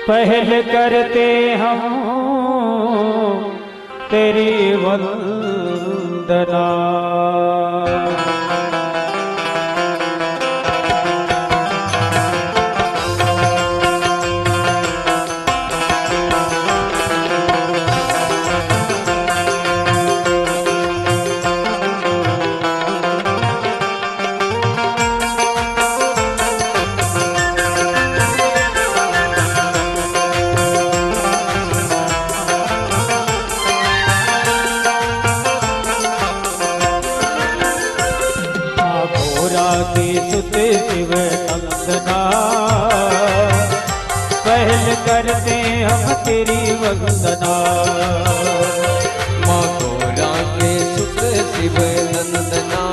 पहल करते हम तेरी वंदना। सुते शिव नंदना, पहल करते हम तेरी वंदना। माँ गौरा के सुत शिव नंदना,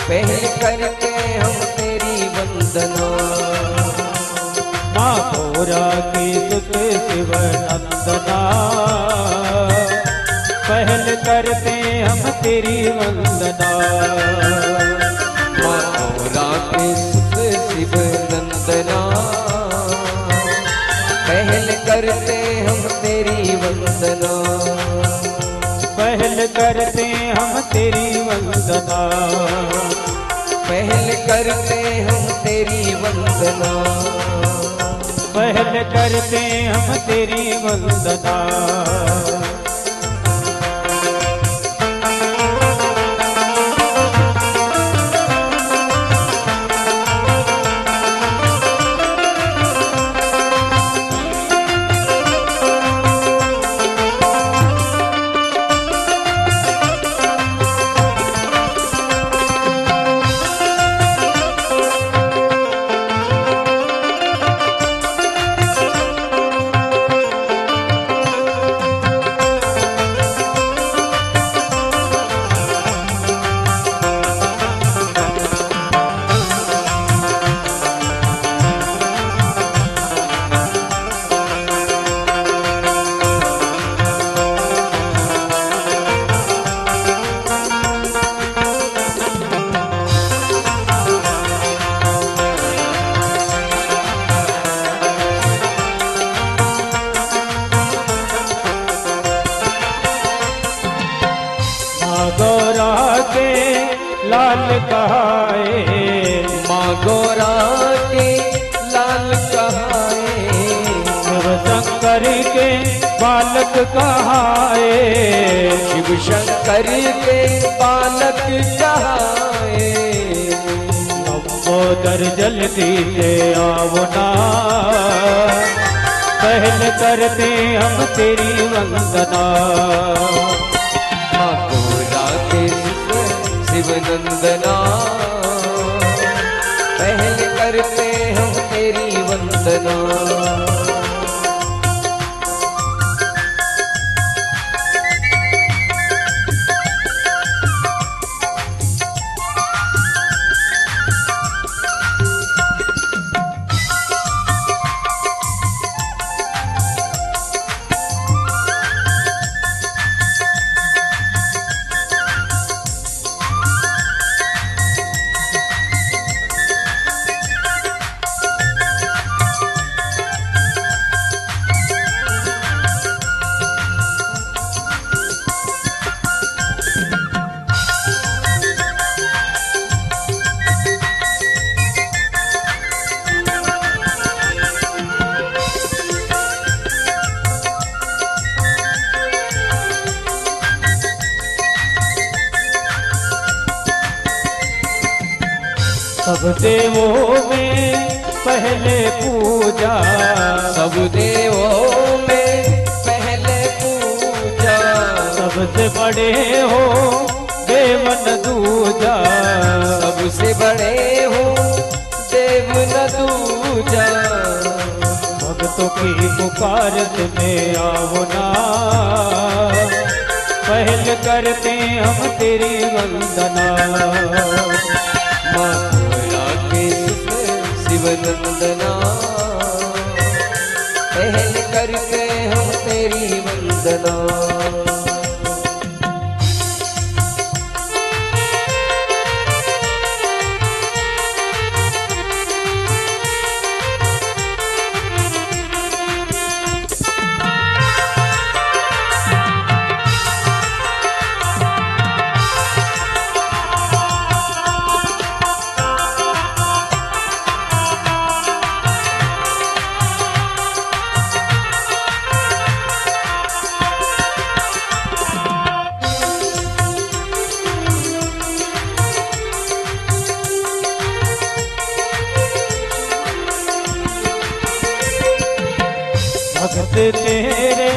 पहल करते हम तेरी वंदना। माँ गौरा के सुत शिव नंदना, पहल करते हम तेरी वंदना। माँ गौरा के सुत शिव नंदना, पहल करते हम तेरी वंदना। पहल करते हम तेरी वंदना। पहल करते हम तेरी वंदना। पहल करते हम तेरी वंदना। गौरा के लाल कहाए, माँ गौरा के लाल कहाए। शिव शंकर के बालक कहाए। शिव शंकर के बालक कहाए। लंबोदर जल्दी से आओ ना, पहल करते हम तेरी वंदना। माँ गौरा के शिव नंदना, पहल करते हम तेरी वंदना। सब देवों में पहले पूजा, सब देवों में पहले पूजा। सबसे बड़े हो देवन दूजा। सबसे बड़े हो देव न दूजा। भक्तों की पुकार में आओ ना, पहल करते हम तेरी वंदना। माँ गौरा के शिव नंदना, पहल करते हम तेरी वंदना। भक्त तेरे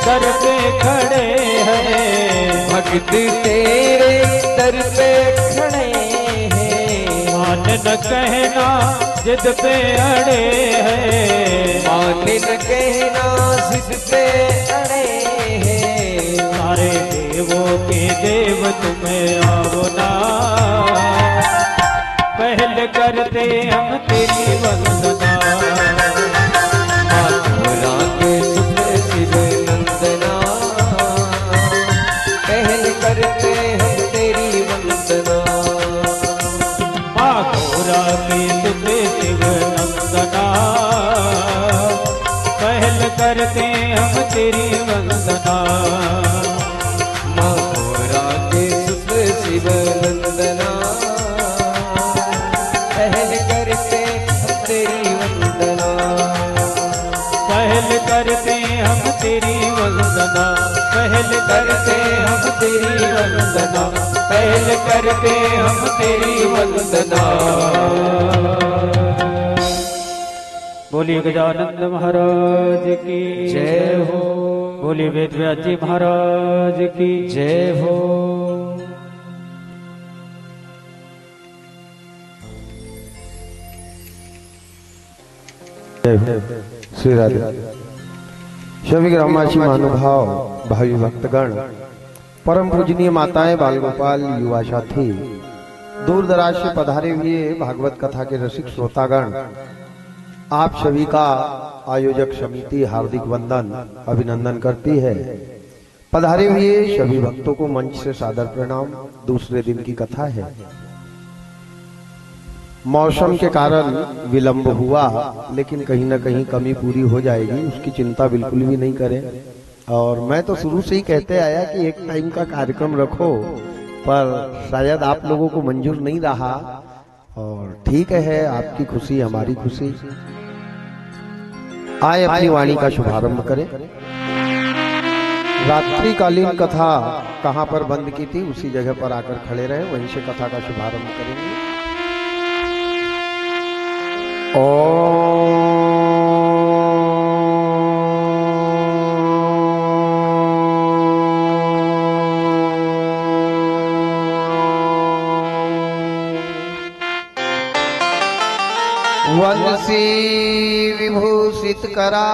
दर पे खड़े हैं, भक्त तेरे दर पे खड़े हैं। मान न कहना जिद पे अड़े हैं, मान न कहना जिद पे अड़े हैं। सारे देवों के देव तुम्हें आओ ना, पहल करते हम तेरी वंदना। माधुरा के सुख शिव नंदना, पहल करते हम तेरी वंदना। माधुरा के सुख शिव नंदना, पहल करते हम तेरी वंदना। माधुरा के सुख शिव नंदना, पहल करते हम तेरी वंदना। पहल करते हम तेरी वंदना, पहल करते हम तेरी वंदना, पहल करते हम तेरी वंदना। बोलिए गजानंद महाराज की जय हो। बोलिए वेद व्यास जी महाराज की जय हो। श्री राधे। सभी ग्रामवासी महानुभाव भावी भक्तगण, परम पूजनीय माताएं, बाल गोपाल, युवा साथी, दूर दराज से पधारे हुए भागवत कथा के रसिक श्रोतागण, आप सभी का आयोजक समिति हार्दिक वंदन अभिनंदन करती है। पधारे हुए सभी भक्तों को मंच से सादर प्रणाम। दूसरे दिन की कथा है। मौसम के कारण विलंब हुआ, लेकिन कहीं ना कहीं कमी पूरी हो जाएगी, उसकी चिंता बिल्कुल भी नहीं करें। और मैं तो शुरू से ही कहते आया कि एक टाइम का कार्यक्रम रखो, पर शायद आप लोगों को मंजूर नहीं रहा। और ठीक है, आपकी खुशी हमारी खुशी। आए अपनी वाणी का शुभारंभ करें। रात्रिकालीन कथा कहां पर बंद की थी, उसी जगह पर आकर खड़े रहे, वहीं से कथा का शुभारंभ करेंगे। वंशी विभूषित करा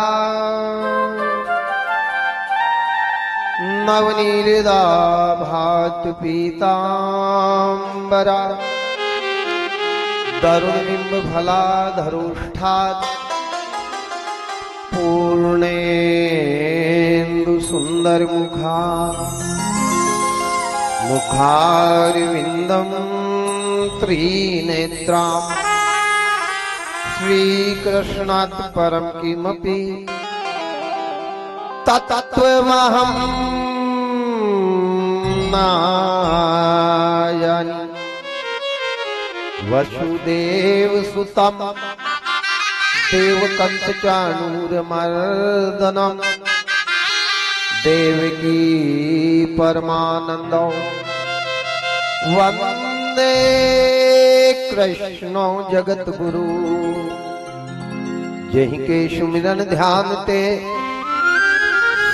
नवनीरदा भात पीतांबरा, तरुणबिंब फला धरुष्ठात् पूर्णेन्दु सुंदर मुखा, मुखारविंदम त्रिनेत्रां, श्रीकृष्णात् परम किमपि तत्त्वमहं नाजानि। वसुदेव सुतम देवकंस चाणूरमर्दनम, देवकी परमानंदो वंदे कृष्णो जगत गुरु। जहि के सुमिरन ध्यान ते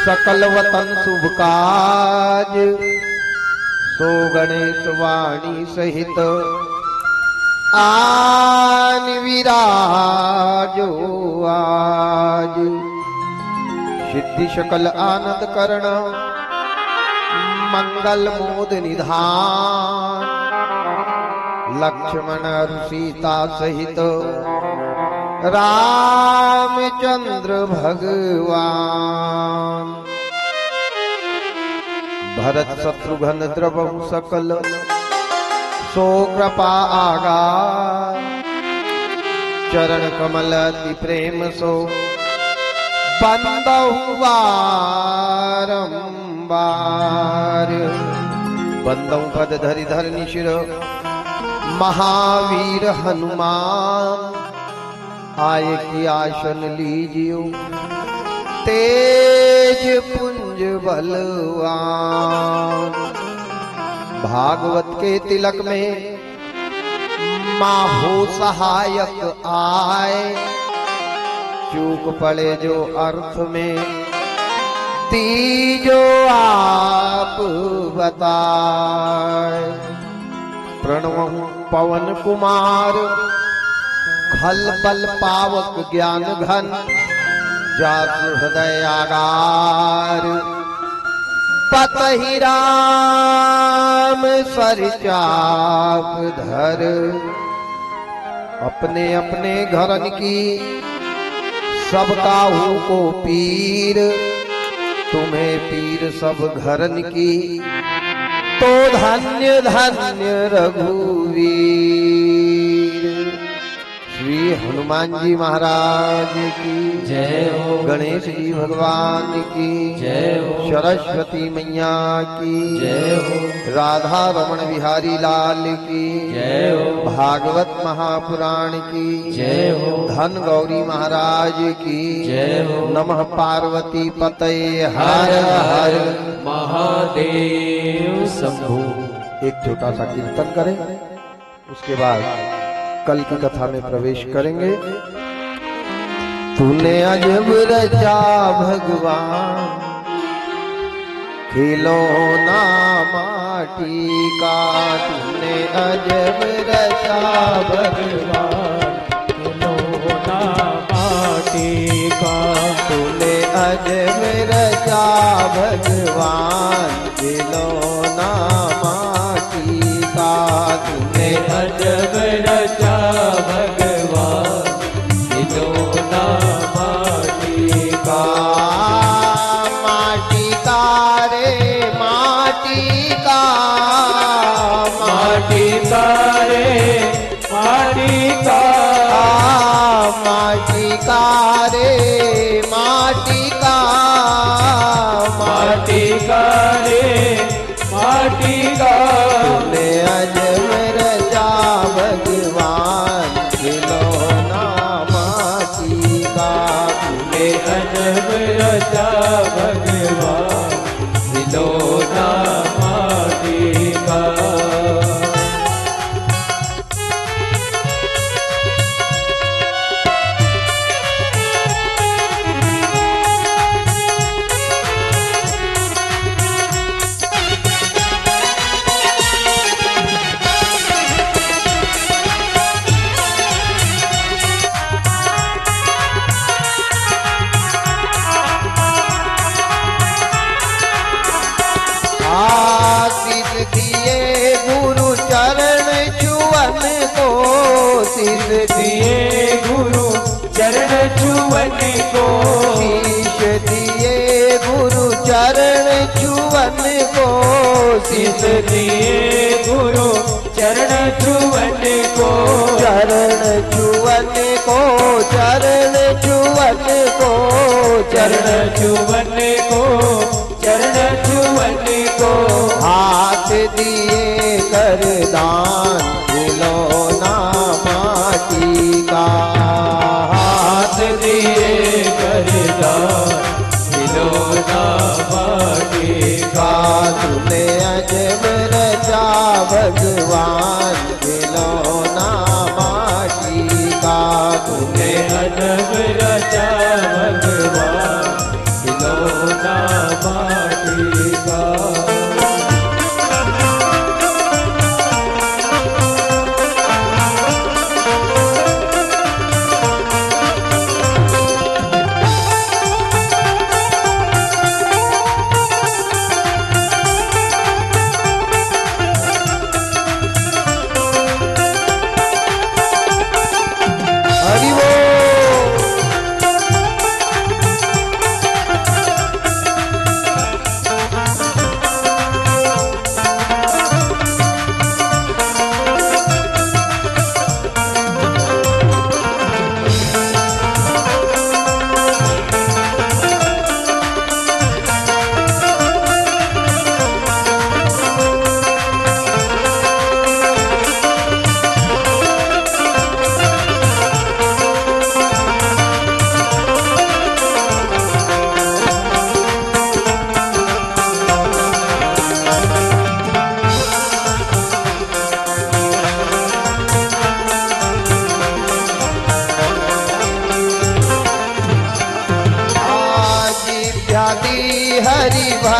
सकल वतन शुभ काज, सो गणेश वाणी सहित आन विराजो आज। सिद्धि सकल आनंद करण मंगल मोद निधान, लक्ष्मण सीता सहित रामचंद्र भगवान। भरत शत्रुघ्न द्रवहु सकल सो कृपा आगा, चरण कमल अति प्रेम सो बंदहु बारंबार। बंदहु पद धरि धरनी शिर महावीर हनुमान, आए की आसन लीजियो तेज पुंज बलवान। भागवत के तिलक में माहो सहायक आए, चूक पड़े जो अर्थ में तीजो आप बताए। प्रणव पवन कुमार खल बल पावक ज्ञान घन जात हृदय आगार। पतहि राम सर चाप धर अपने अपने घरन की सब काहू को पीर। तुम्हें पीर सब घरन की तो धन्य धन्य रघुवीर। श्री हनुमान जी महाराज की जय हो। गणेश जी भगवान की जय हो। सरस्वती मैया की जय हो। राधा रमण बिहारी लाल की जय हो। भागवत महापुराण की जय हो। धन गौरी महाराज की जय हो। नमः पार्वती पतये हर हर महादेव शंभु। एक छोटा सा कीर्तन करें, उसके बाद कल की कथा में प्रवेश करेंगे। तूने अजब रचा भगवान खिलौना माटी का। तूने अजब रचा भगवान खिलौना माटी का। तूने अजब रचा भगवान खिलौना माटी का। तूने अजब रचा भगवान खिलौना माटी का। माटी का रे माटी का। माटी का रे माटी का। माटी का रे माटी का। माटी का रे माटी का। तूने अजब रचा भगवान खिलौना माटी का। तूने अजब रचा भगवान खिलौना माटी का। आशीष दिए गुरु चरण छुअन को। शीश दिए गुरु चरण छुअन को। शीश दिए गुरु चरण छुअन को। शीश दिए गुरु चरण छुअन को। चरण छुअन को। चरण छुअन को। चरण छुअन को। चरण छुअन को। हाथ दिए कर दान खिलौना माटी का। हाथ दिए कर दान खिलौना माटी का। तूने अजब रचा भगवान खिलौना माटी का। तूने अजब रचा भगवान खिलौना माटी का।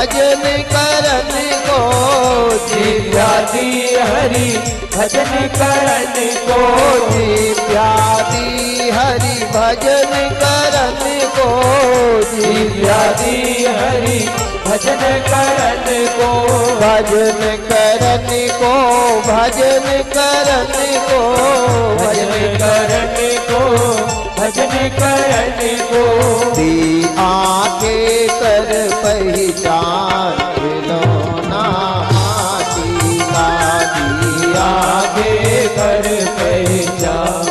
भजन करन को दिव्यादि हरि भजन करन को दिव्यादि हरि भजन करन को दिव्यादि हरि भजन करन को भजन करन को भजन करन को भजन करन को भजन करन को दी आके कर पहचान खिलौना माटी का दिया आगे कर पहचान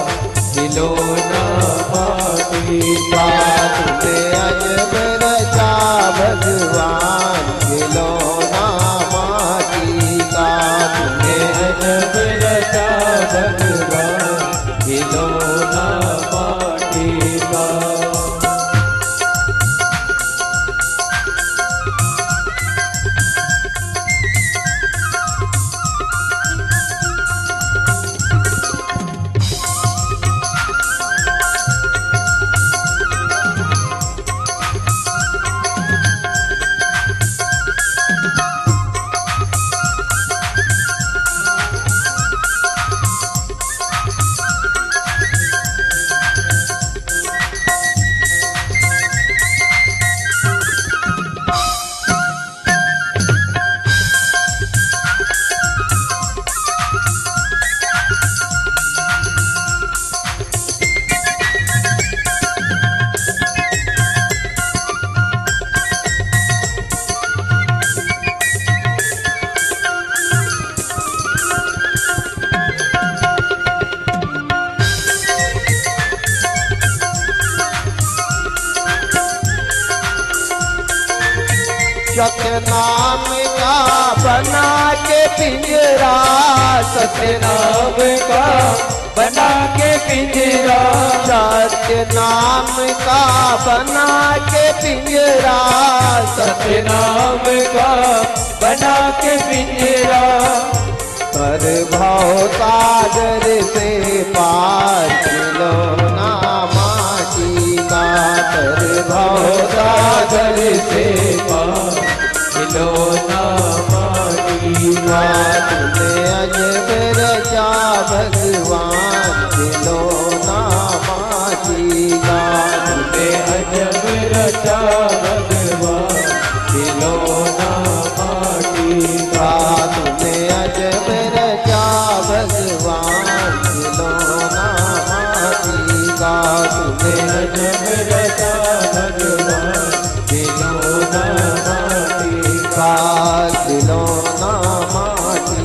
खिलौना माटी का तुझे अजब रचा भगवान खिलौना माटी का तुझे अजब रचा भगवान खिलौना माटी का सतनाम का बना के पिंजरा सतनाम का बना के पिंजरा सतनाम का बना के पिंजरा सतनाम का बना के पिंजरा कर भाव सागर से पार खिलौना माटी का कर भाव सागर से पार खिलौना माटी का तुझे अजब रचा भगवान खिलौना माटी का तुझे अजब रचा भगवान खिलौना माटी का तुझे अजब रचा भगवान खिलौना माटी का तुझे अजब रचा भगवान खिलौना माटी का खिलौना माटी का खिलौना माटी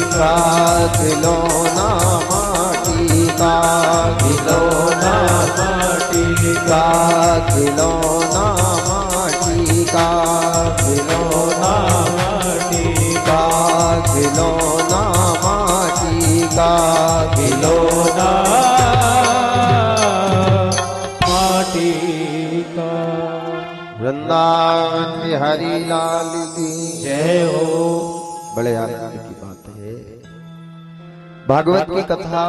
का खिलौना माटी का खिलौना माटी का खिलौना माटी का खिलौना माटी का खिलौना माटी का खिलौना माटी का। वृंदावन बिहारी लाल की जय हो। बड़े आनंद की बात है। भागवत की कथा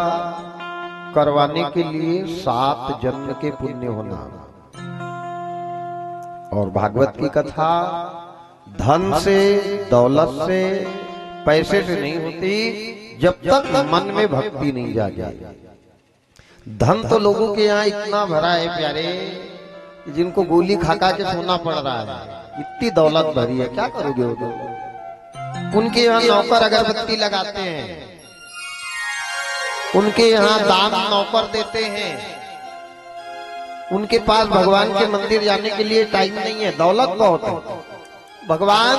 करवाने के लिए 7 जन्म के पुण्य होना और भागवत की कथा धन से, दौलत से, पैसे से नहीं होती जब तक मन में भक्ति नहीं जागे। धन तो लोगों के यहाँ इतना भरा है प्यारे, जिनको गोली खा खा के सोना पड़ रहा है, इतनी दौलत भरी है, क्या करोगे वो तो। उनके यहाँ नौकर अगरबत्ती लगाते हैं, उनके यहाँ दान नौकर देते हैं, उनके पास भगवान के मंदिर जाने के लिए टाइम नहीं है, दौलत बहुत है। भगवान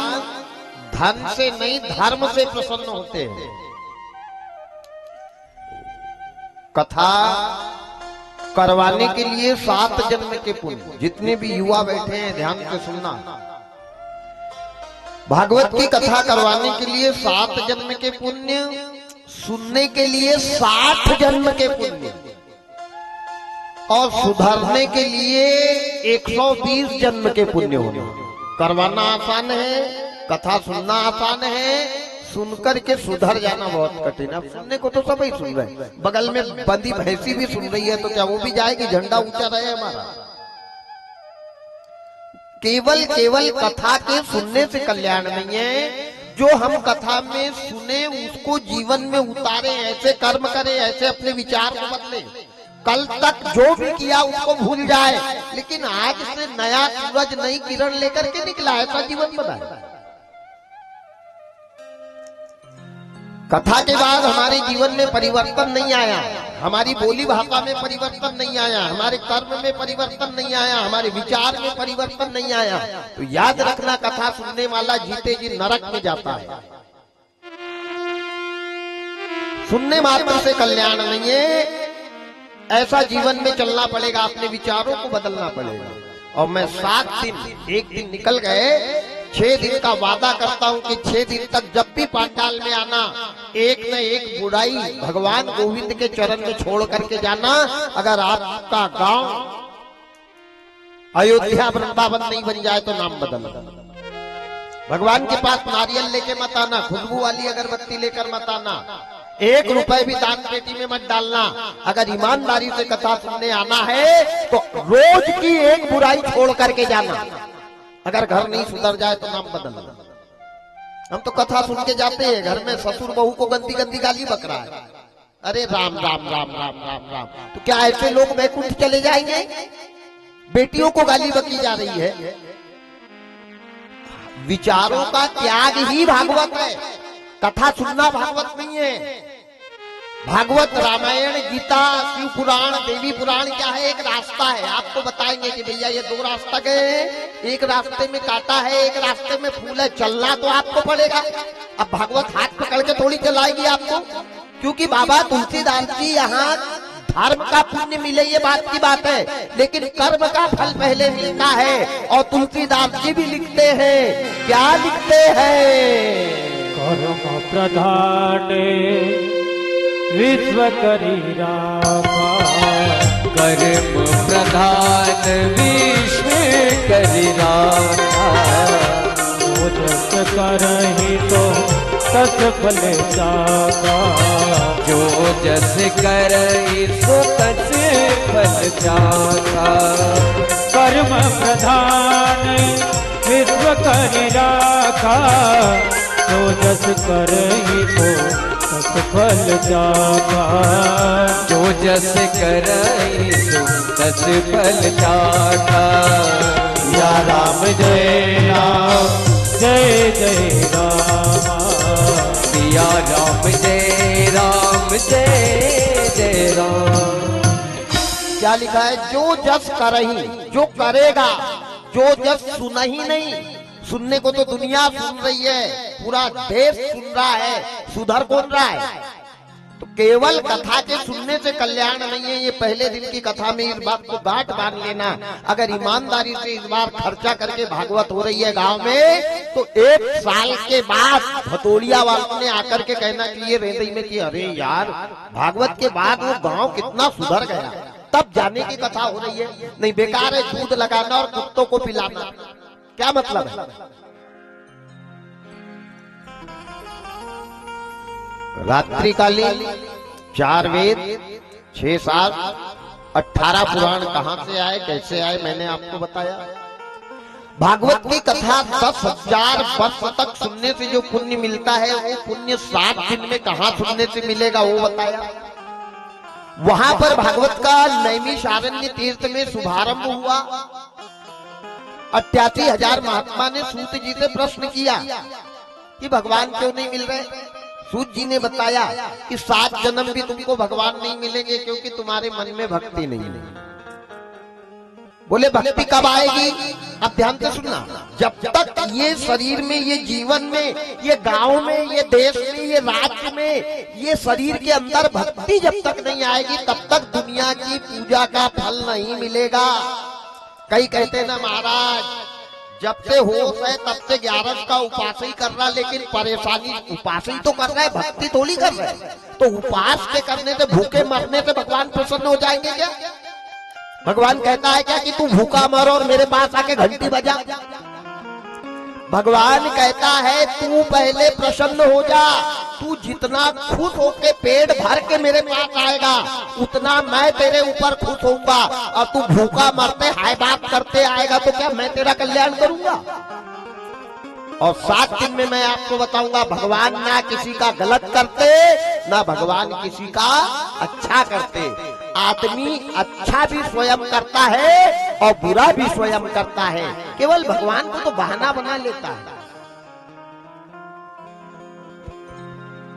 धन से नहीं धर्म से प्रसन्न होते हैं। कथा करवाने के लिए 7 जन्म के पुण्य। जितने भी युवा बैठे हैं ध्यान से सुनना, भागवत की कथा करवाने के लिए 7 जन्म के पुण्य, सुनने के लिए 60 जन्म के पुण्य और सुधरने के लिए 120 जन्म के पुण्य होने। करवाना आसान है, कथा सुनना आसान है, सुनकर के सुधर जाना बहुत कठिन है। सुनने को तो सब ही सुन रहे हैं, बगल में बंदी भैंसी भी सुन रही है, तो क्या वो भी जाएगी? झंडा ऊंचा रहे हमारा। केवल केवल कथा के सुनने से कल्याण नहीं है, जो हम कथा में सुने उसको जीवन में उतारे, ऐसे कर्म करें, ऐसे अपने विचार को बदले। कल तक जो भी किया उसको भूल जाए, लेकिन आज से नया सूरज नई किरण लेकर के निकला, ऐसा जीवन बनाए। कथा के बाद हमारे जीवन में परिवर्तन नहीं आया, हमारी बोली भाषा में परिवर्तन नहीं आया, हमारे कर्म में परिवर्तन नहीं आया, हमारे विचार में परिवर्तन नहीं आया, तो याद रखना कथा सुनने वाला जीते जी नरक में जाता है। सुनने मात्र से कल्याण नहीं है, ऐसा जीवन में चलना पड़ेगा, अपने विचारों को बदलना पड़ेगा। और मैं 7 दिन, एक दिन निकल गए, 6 दिन का वादा करता हूं कि 6 दिन तक जब भी पांडाल में आना, एक न एक बुराई भगवान गोविंद के चरण में छोड़ करके जाना। अगर आपका गांव अयोध्या वृंदावन नहीं बन जाए तो नाम बदल। भगवान के पास नारियल लेके मत आना, खुशबू वाली अगरबत्ती लेकर मत आना, 1 रुपए भी दान पेटी में मत डालना। अगर ईमानदारी से कथा सुनने आना है तो रोज की एक बुराई छोड़ करके जाना। अगर घर नहीं सुधर जाए तो नाम बदलना। हम तो कथा सुन के जाते हैं, घर में ससुर बहू को गंदी गंदी गाली बक रहा है, अरे राम राम राम राम राम राम, तो क्या ऐसे लोग वैकुंठ चले जाएंगे? बेटियों को गाली बकी जा रही है। विचारों का त्याग ही भागवत है, कथा सुनना भागवत नहीं है। भागवत, रामायण, गीता, शिव पुराण, देवी पुराण क्या है? एक रास्ता है। आपको बताएंगे कि भैया ये 2 रास्ता गए हैं, एक रास्ते में कांटा है, एक रास्ते में फूल है, चलना तो आपको पड़ेगा। अब भागवत हाथ पकड़ के थोड़ी चलाएगी आपको, क्योंकि बाबा तुलसीदास जी यहाँ धर्म का पुण्य मिले ये बात की बात है, लेकिन कर्म का फल पहले मिलता है। और तुलसीदास जी भी लिखते हैं, क्या लिखते हैं? कर्म प्रधान विश्व करी राखा, कर्म प्रधान विश्व करी राखा, जो जस करहि तो तस फल जागा, जो जस करहि सो तस फल जागा। कर्म प्रधान विश्व करी राखा, जो जस करहि तो तस फल जागा, जो जस करहि सो तस फल जागा। या राम जय राम जय जय राम, सिया राम जय राम जय जय राम। क्या लिखा है? जो जस करही, जो करेगा, जो जस सुना ही नहीं। सुनने को तो दुनिया सुन रही है, पूरा देश सुन रहा है, सुधर कौन रहा है? तो केवल कथा के सुनने से कल्याण नहीं है। ये पहले दिन की कथा में इस बात को गांठ बांध लेना। अगर ईमानदारी से इस बार खर्चा करके भागवत हो रही है गांव में, तो 1 साल के बाद भतोड़िया वालों ने आकर के कहना चाहिए रेंदई में कि अरे यार, भागवत के बाद वो गांव कितना सुधर गया, तब जाने की कथा हो रही है। नहीं, बेकार है दूध लगाना और कुत्तों को पिलाना, क्या मतलब है? रात्रिकालीन 4 वेद, 6 शास्त्र, 18 पुराण कहां से आए, कैसे आए, मैंने आपको बताया। भागवत की कथा 10,000 वर्ष तक सुनने से जो पुण्य मिलता है, वो पुण्य 7 दिन में कहां सुनने से मिलेगा, वो बताया। वहां पर भागवत का नैमिषारण्य तीर्थ में शुभारंभ हुआ। 88,000 महात्मा ने सूत जी से प्रश्न किया कि भगवान क्यों नहीं मिल रहे। सूत जी ने बताया कि 7 जन्म भी तुमको भगवान नहीं मिलेंगे, क्योंकि तुम्हारे मन में भक्ति नहीं है। बोले भक्ति कब आएगी? अब ध्यान से सुनना, जब तक ये शरीर में, ये जीवन में, ये गांव में, ये देश में, ये राज्य में, ये शरीर के अंदर भक्ति जब तक नहीं आएगी, तब तक दुनिया की पूजा का फल नहीं मिलेगा। कई कहते हैं ना महाराज, जब से होश है तब से 11 का उपास ही कर रहा, लेकिन परेशानी, उपास ही तो कर रहा है, भक्ति थोड़ी कर रहा है। तो उपास के करने से, भूखे मरने से भगवान प्रसन्न हो जाएंगे क्या? भगवान कहता है क्या कि तू भूखा मर और मेरे पास आके घंटी बजा? भगवान कहता है तू पहले प्रसन्न हो जा, तू जितना खुश होके पेट भर के मेरे पास आएगा उतना मैं तेरे ऊपर खुश होऊंगा, और तू भूखा मरते हाय बात करते आएगा तो क्या मैं तेरा कल्याण करूंगा? और 7 दिन में मैं आपको बताऊंगा भगवान ना किसी का गलत करते, ना भगवान किसी का अच्छा करते। आदमी अच्छा भी स्वयं करता है और बुरा भी स्वयं करता है, केवल भगवान को तो बहाना बना लेता है।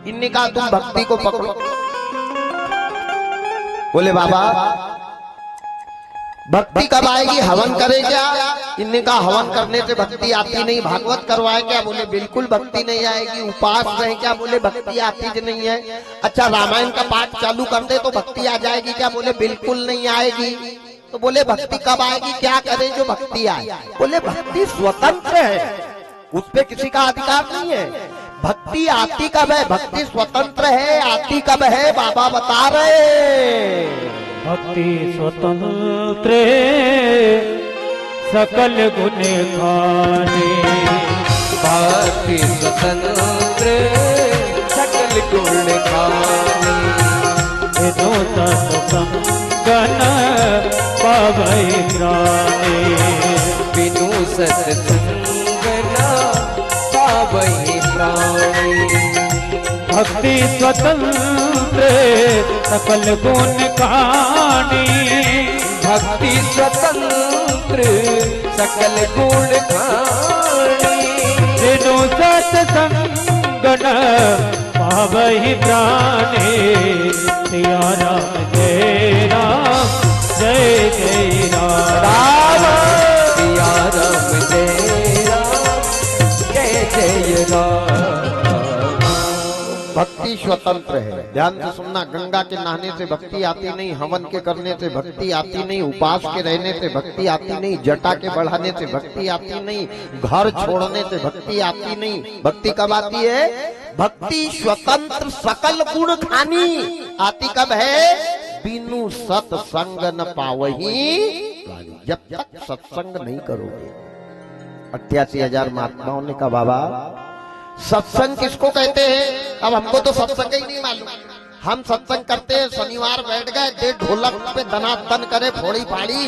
इनने कहा तुम भक्ति को पकड़ो। बोले बाबा भक्ति कब आएगी, हवन करे क्या? इनने कहा हवन करने से भक्ति आती नहीं। भागवत करवाए क्या? बोले बिल्कुल भक्ति नहीं आएगी। उपास रहे क्या? बोले भक्ति आती नहीं है। अच्छा रामायण का पाठ चालू कर दे तो भक्ति आ जाएगी क्या? बोले बिल्कुल नहीं आएगी। तो बोले भक्ति कब आएगी, क्या करें जो भक्ति आए? बोले भक्ति स्वतंत्र है, उस पे किसी का अधिकार नहीं है। भक्ति आती कब है? भक्ति स्वतंत्र है, आती कब है बाबा बता रहे। भक्ति स्वतंत्र सकल गुण खाने, भक्ति स्वतंत्र सकल गुण खाने, बिनु सत्संगन पावै प्राणे, बिनु सत्संगन पावै प्राणे। भक्ति स्वतंत्र सकल गुण खानी, भक्ति स्वतंत्र सकल गुण खानी, बिनु सत्संगन पावहि प्राणे। सिया राम जय राम जय जय राम, सिया राम जय राम जय जय राम। भक्ति स्वतंत्र है, ध्यान से सुनना। गंगा के नहाने से भक्ति आती नहीं, हवन के करने से भक्ति आती नहीं, उपास के रहने से भक्ति आती नहीं, जटा के बढ़ाने से भक्ति आती नहीं, घर छोड़ने से भक्ति आती नहीं। भक्ति कब आती है? भक्ति स्वतंत्र सकल गुण खानी आती कब है? बिनु सत्संग न पावही, जब तक सत्संग नहीं करोगे। 88,000 महात्माओं ने कहा बाबा सत्संग किसको कहते हैं? अब हमको तो सत्संग ही नहीं मालूम। हम सत्संग करते हैं, शनिवार बैठ गए, दे ढोलक पे दनादन करे, फोड़ी फाड़ी,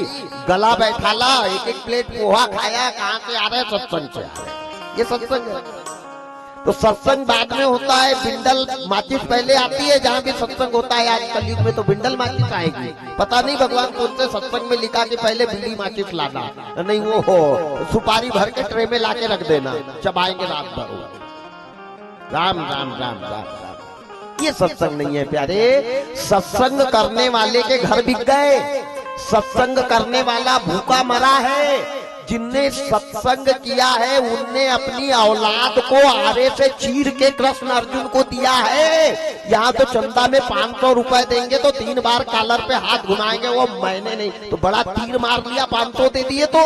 गला बैठाला, एक प्लेट पोहा खाया, कहाँ से आ रहे? सत्संग से आ रहे। ये सत्संग है। तो सत्संग बाद में होता है, बिंडल माचिस पहले आती है। जहाँ भी सत्संग होता है आज कलयुग में तो बिंडल माचिस आएगी। पता नहीं भगवान कौन से सत्संग में लिखा कि पहले बीड़ी माचिस लाना, नहीं वो हो सुपारी भर के ट्रे में लाके रख देना, चबाएंगे रात भर। राम राम राम राम राम। ये सत्संग नहीं है प्यारे। सत्संग करने वाले के घर बिक गए, सत्संग करने वाला भूखा मरा है। जिनने सत्संग किया है उनने अपनी औलाद को आरे से चीर के कृष्ण अर्जुन को दिया है। यहाँ तो चंदा में 500 रुपए देंगे तो 3 बार कॉलर पे हाथ घुमाएंगे, वो मैंने नहीं तो बड़ा तीर मार दिया, 500 दे दिए तो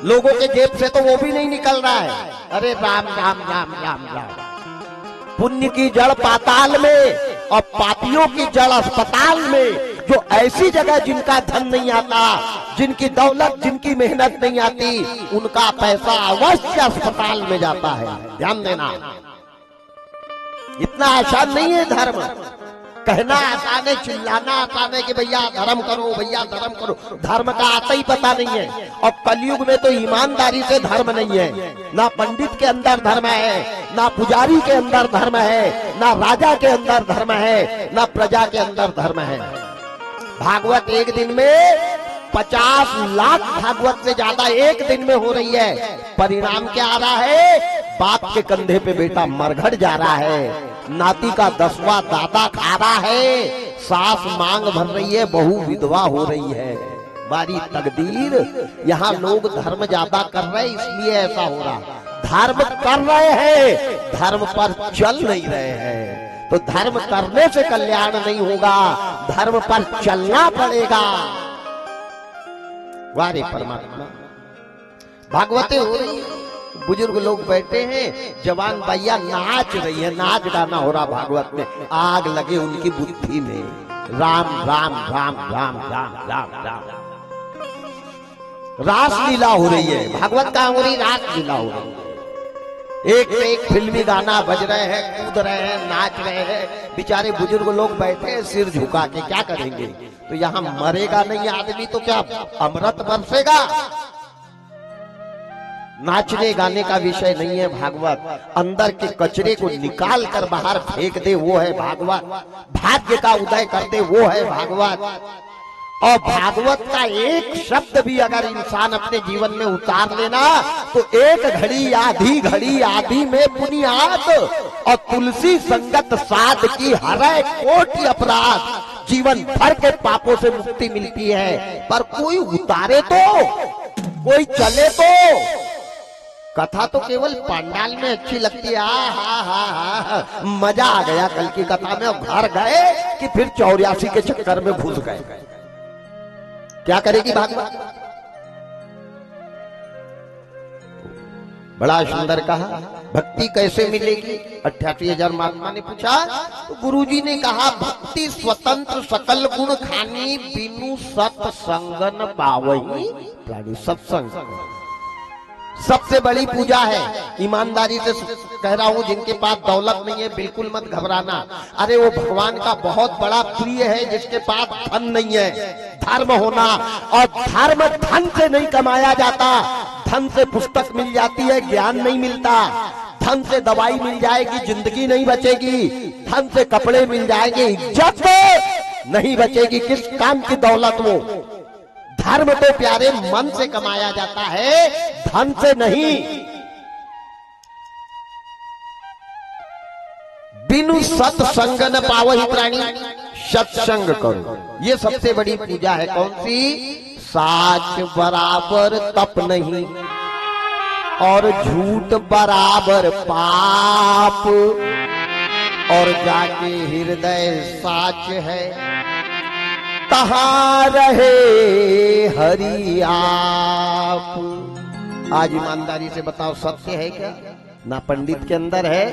लोगों के जेब से तो वो भी नहीं निकल रहा है। अरे राम राम राम राम राम। पुण्य की जड़ पाताल में और पापियों की जड़ अस्पताल में। जो ऐसी जगह जिनका धन नहीं आता, जिनकी दौलत, जिनकी मेहनत नहीं आती, उनका पैसा अवश्य अस्पताल में जाता है। ध्यान देना, इतना आसान नहीं है धर्म। कहना आसान है, चिल्लाना आसान है कि भैया धर्म करो, भैया धर्म करो। धर्म का आता ही पता नहीं है। और कलयुग में तो ईमानदारी से धर्म नहीं है। ना पंडित के अंदर धर्म है, ना पुजारी के अंदर धर्म है, ना राजा के अंदर धर्म है, ना प्रजा के अंदर धर्म है। भागवत एक दिन में 50 लाख भागवत से ज्यादा एक दिन में हो रही है। परिणाम क्या आ रहा है? बाप के कंधे पे बेटा मरघट जा रहा है, नाती का 10वां दादा खा रहा है, सास मांग भर रही है, बहू विधवा हो रही है। बारी तकदीर। यहाँ लोग धर्म ज्यादा कर रहे हैं इसलिए ऐसा हो रहा। धर्म कर रहे हैं, धर्म पर चल नहीं रहे हैं। तो धर्म करने से कल्याण नहीं होगा, धर्म पर चलना पड़ेगा। वारे परमात्मा। भागवतें हो रही है, बुजुर्ग लोग बैठे हैं, जवान भैया नाच रही है, नाच गाना हो रहा भागवत में। आग लगे उनकी बुद्धि में। राम राम राम राम राम राम राम। रास लीला हो रही है, भागवत का हो रही, रास लीला हो रही है। एक से एक फिल्मी गाना बज रहे हैं, कूद रहे हैं, नाच रहे हैं, बेचारे बुजुर्ग लोग बैठे हैं सिर झुका के, क्या करेंगे? तो यहाँ मरेगा नहीं आदमी तो क्या अमृत बरसेगा? नाचने गाने का विषय नहीं है भागवत। अंदर के कचरे को निकाल कर बाहर फेंक दे, वो है भागवत। भाग्य का उदय कर दे, वो है भागवत। और भागवत का एक शब्द भी अगर इंसान अपने जीवन में उतार लेना तो एक घड़ी आधी में पुनियात और तुलसी संगत साध की हरै कोटि अपराध, जीवन भर के पापों से मुक्ति मिलती है। पर कोई उतारे तो, कोई चले तो। कथा तो केवल पंडाल में अच्छी लगती है, हा मजा आ गया कल की कथा में, और घर गए कि फिर 84 के चक्कर में घुस गए। क्या करेगी भागवत? बड़ा सुंदर कहा, भक्ति कैसे मिलेगी? 88,000 महात्मा ने पूछा तो गुरुजी ने कहा, भक्ति स्वतंत्र सकल गुण खानी, बिनु सत्संगन पावही प्राणी। सत्संग सबसे बड़ी पूजा है। ईमानदारी से कह रहा हूं, जिनके पास दौलत नहीं है बिल्कुल मत घबराना। अरे वो भगवान का बहुत बड़ा प्रिय है जिसके पास धन नहीं है। धर्म होना, और धर्म धन से नहीं कमाया जाता। धन से पुस्तक मिल जाती है, ज्ञान नहीं मिलता। धन से दवाई मिल जाएगी, जिंदगी नहीं बचेगी। धन से कपड़े मिल जाएंगे, इज्जत नहीं बचेगी। किस काम की दौलत वो? धर्म तो प्यारे मन से कमाया जाता है, धन से नहीं। बिनु सत्संग न पावहि प्राणी। सत्संग करो, ये सबसे बड़ी पूजा है। कौन सी? साच बराबर तप नहीं, और झूठ बराबर पाप, और जाके हृदय साच है, तहां रहे हरि आप। आज ईमानदारी से बताओ, सत्य है क्या? ना पंडित के अंदर है।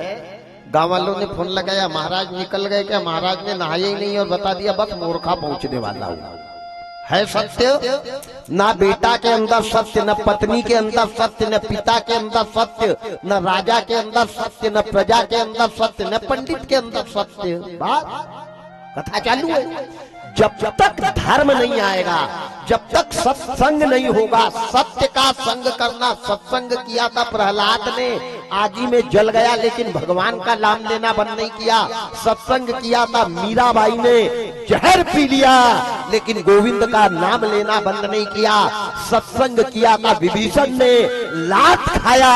गांव वालों ने फोन लगाया, महाराज निकल गए क्या? महाराज ने नहाया ही नहीं और बता दिया बस मोरखा पहुंचने वाला हूं। है सत्य? ना बेटा के अंदर सत्य, न पत्नी के अंदर सत्य, न पिता के अंदर सत्य, न राजा के अंदर सत्य, न प्रजा के अंदर सत्य, न पंडित के अंदर सत्य। बात कथा चालू है। जब तक धर्म नहीं आएगा, जब तक सत्संग नहीं होगा, सत्य का संग करना। सत्संग किया था प्रहलाद ने, आगी में जल गया, लेकिन भगवान का नाम लेना बंद नहीं किया। सत्संग किया था मीराबाई ने, जहर पी लिया, लेकिन गोविंद का नाम लेना बंद नहीं किया। सत्संग किया था विभीषण ने, लात खाया,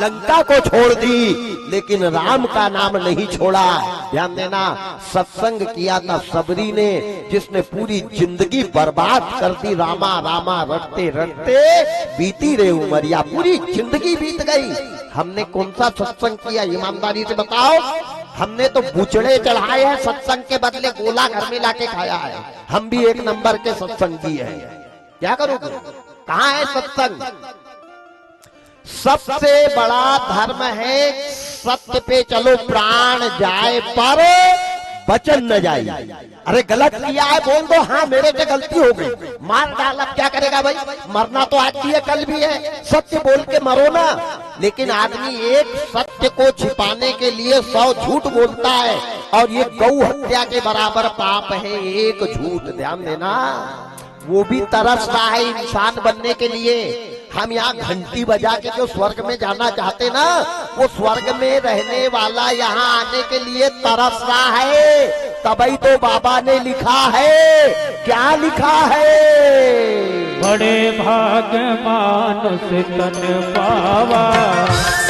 लंका को छोड़ दी, लेकिन राम का नाम नहीं छोड़ा। ध्यान देना, सत्संग किया था सबरी ने, जिसने पूरी जिंदगी बर्बाद कर दी। रामा रामा रटते रटते बीती रे उमरिया, पूरी जिंदगी बीत गई। हमने कौन सा सत्संग किया? ईमानदारी से बताओ। हमने तो बुचड़े चढ़ाए हैं, सत्संग के बदले गोला घर में लाके खाया है। हम भी एक नंबर के सत्संगी हैं। क्या करोगे? कहाँ है सत्संग? सबसे बड़ा धर्म है सत्य पे चलो, प्राण जाए पर वचन न जाए। अरे गलत किया है बोल दो, हाँ मेरे से गलती हो गई, मार डाल। अब क्या करेगा भाई? मरना तो आज भी है, कल भी है। सत्य बोल के मरो ना। लेकिन आदमी एक सत्य को छिपाने के लिए 100 झूठ बोलता है, और ये गौ हत्या के बराबर पाप है एक झूठ। ध्यान देना, वो भी तरस रहा है इंसान बनने के लिए। हम यहाँ घंटी बजा के जो स्वर्ग में जाना चाहते ना, वो स्वर्ग में रहने वाला यहाँ आने के लिए तरस रहा है। तभी तो बाबा ने लिखा है, क्या लिखा है? बड़े भाग्य मानुष तन पावा,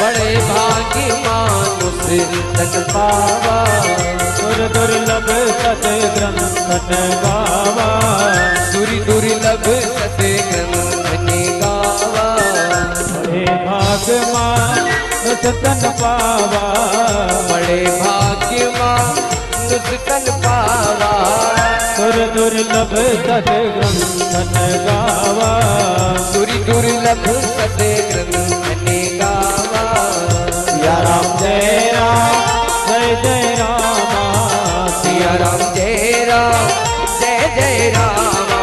बड़े भाग्य मानुष तन पावा, दुर्लभ सत ग्रंथ गावा, दुर्लभ सत ग्रंथ गावा। बड़े भाग्य मानुष तन पावा, बड़े भाग्य मानुष तन पावा, दुर्लभ सत ग्रंथ गावा, दुर्लभ सत ग्रंथ गावा। सिया राम जय राम, जय जय रामा, सिया राम जय राम, जय जय रामा,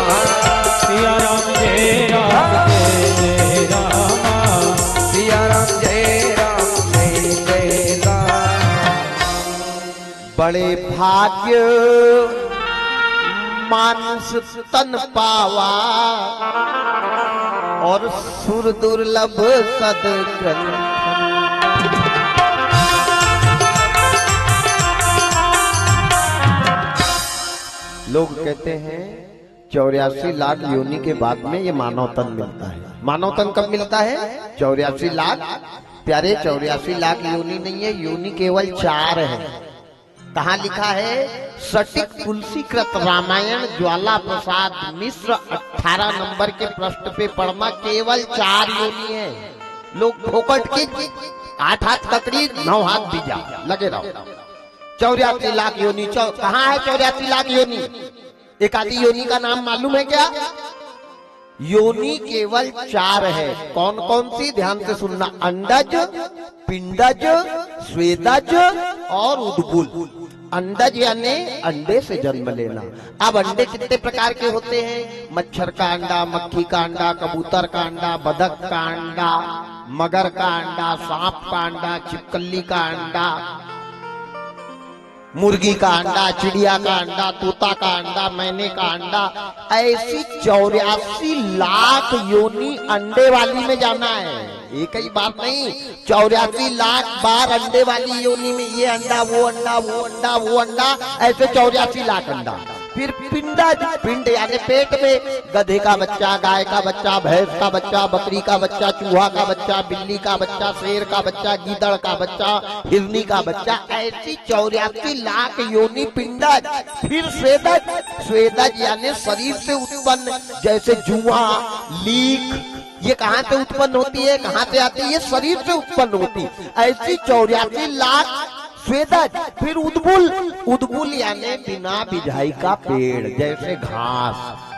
सिया राम जय राम, जय बड़े भाग्य मानस तन पावा और सुर दुर्लभ सदग्रंथ। लोग कहते हैं 84 लाख योनि के बाद में ये मानव तन मिलता है। मानव तन कब मिलता है? 84 लाख। प्यारे 84 लाख योनि नहीं है, योनि केवल 4 है। कहाँ लिखा है? सटिक तुलसीकृत रामायण ज्वाला प्रसाद मिश्र 18 नंबर के पृष्ठ पे पढ़ना, केवल 4 योनि है। लोग फोकट की 8 हाथ तकड़ी 9 हाथ बीजा लगे रहो। 84 लाख योनि। कहाँ है 84 लाख योनि? एक आदि योनि का नाम मालूम है क्या? योनि केवल 4 है। कौन कौन सी? ध्यान से सुनना। अंडज, पिंडज, स्वेदज और उद्बुल। अंडज यानी अंडे से जन्म लेना। अब अंडे कितने प्रकार के होते हैं? मच्छर का अंडा, मक्खी का अंडा, कबूतर का अंडा, बदक का अंडा, मगर का अंडा, सांप का अंडा, छिपकली का अंडा, मुर्गी का अंडा, चिड़िया का अंडा, तोता का अंडा, मैने का अंडा। ऐसी 84 लाख योनि अंडे वाली में जाना है। एक ही बात नहीं, 84 लाख बार अंडे वाली योनि में। ये अंडा, वो अंडा, वो अंडा, वो अंडा, ऐसे 84 लाख अंडा। फिर पिंडज, पिंड यानी पेट में गधे का बच्चा, गाय का बच्चा, भैंस का बच्चा, बकरी का बच्चा, चूहा का बच्चा, बिल्ली का बच्चा, शेर का बच्चा, गीदड़ का बच्चा, हिरनी का बच्चा। ऐसी 84 लाख योनि पिंडज। फिर स्वेदज, स्वेदज यानी शरीर से उत्पन्न, जैसे जुआ, लीक, ये कहाँ से उत्पन्न होती है, कहाँ से आती है? ये शरीर से उत्पन्न होती। ऐसी 84 लाख स्वेदज। फिर उद्बुल, उद्बुल यानी बिना बिजाई का पेड़, जैसे घास,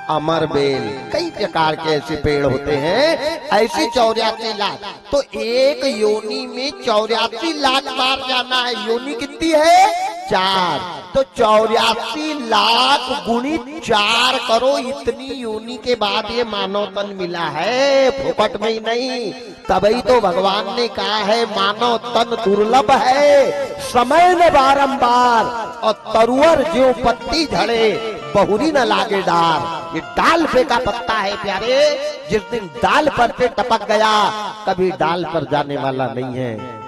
अमरबेल, कई प्रकार के ऐसे पेड़ होते हैं। ऐसी 84 लाख। तो एक योनि में 84 लाख बार जाना है। योनि कितनी है? 4। तो 84 लाख गुणित 4 करो। इतनी योनि के बाद ये मानव तन मिला है, फोकट में ही नहीं। तभी तो भगवान ने कहा है मानव तन दुर्लभ है, समय न बारंबार, और तरुअर ज्यों पत्ती झड़े बहुरी न लागे डार। ये डाल पे का पत्ता है प्यारे, जिस दिन डाल पर से टपक गया कभी डाल पर जाने वाला नहीं है।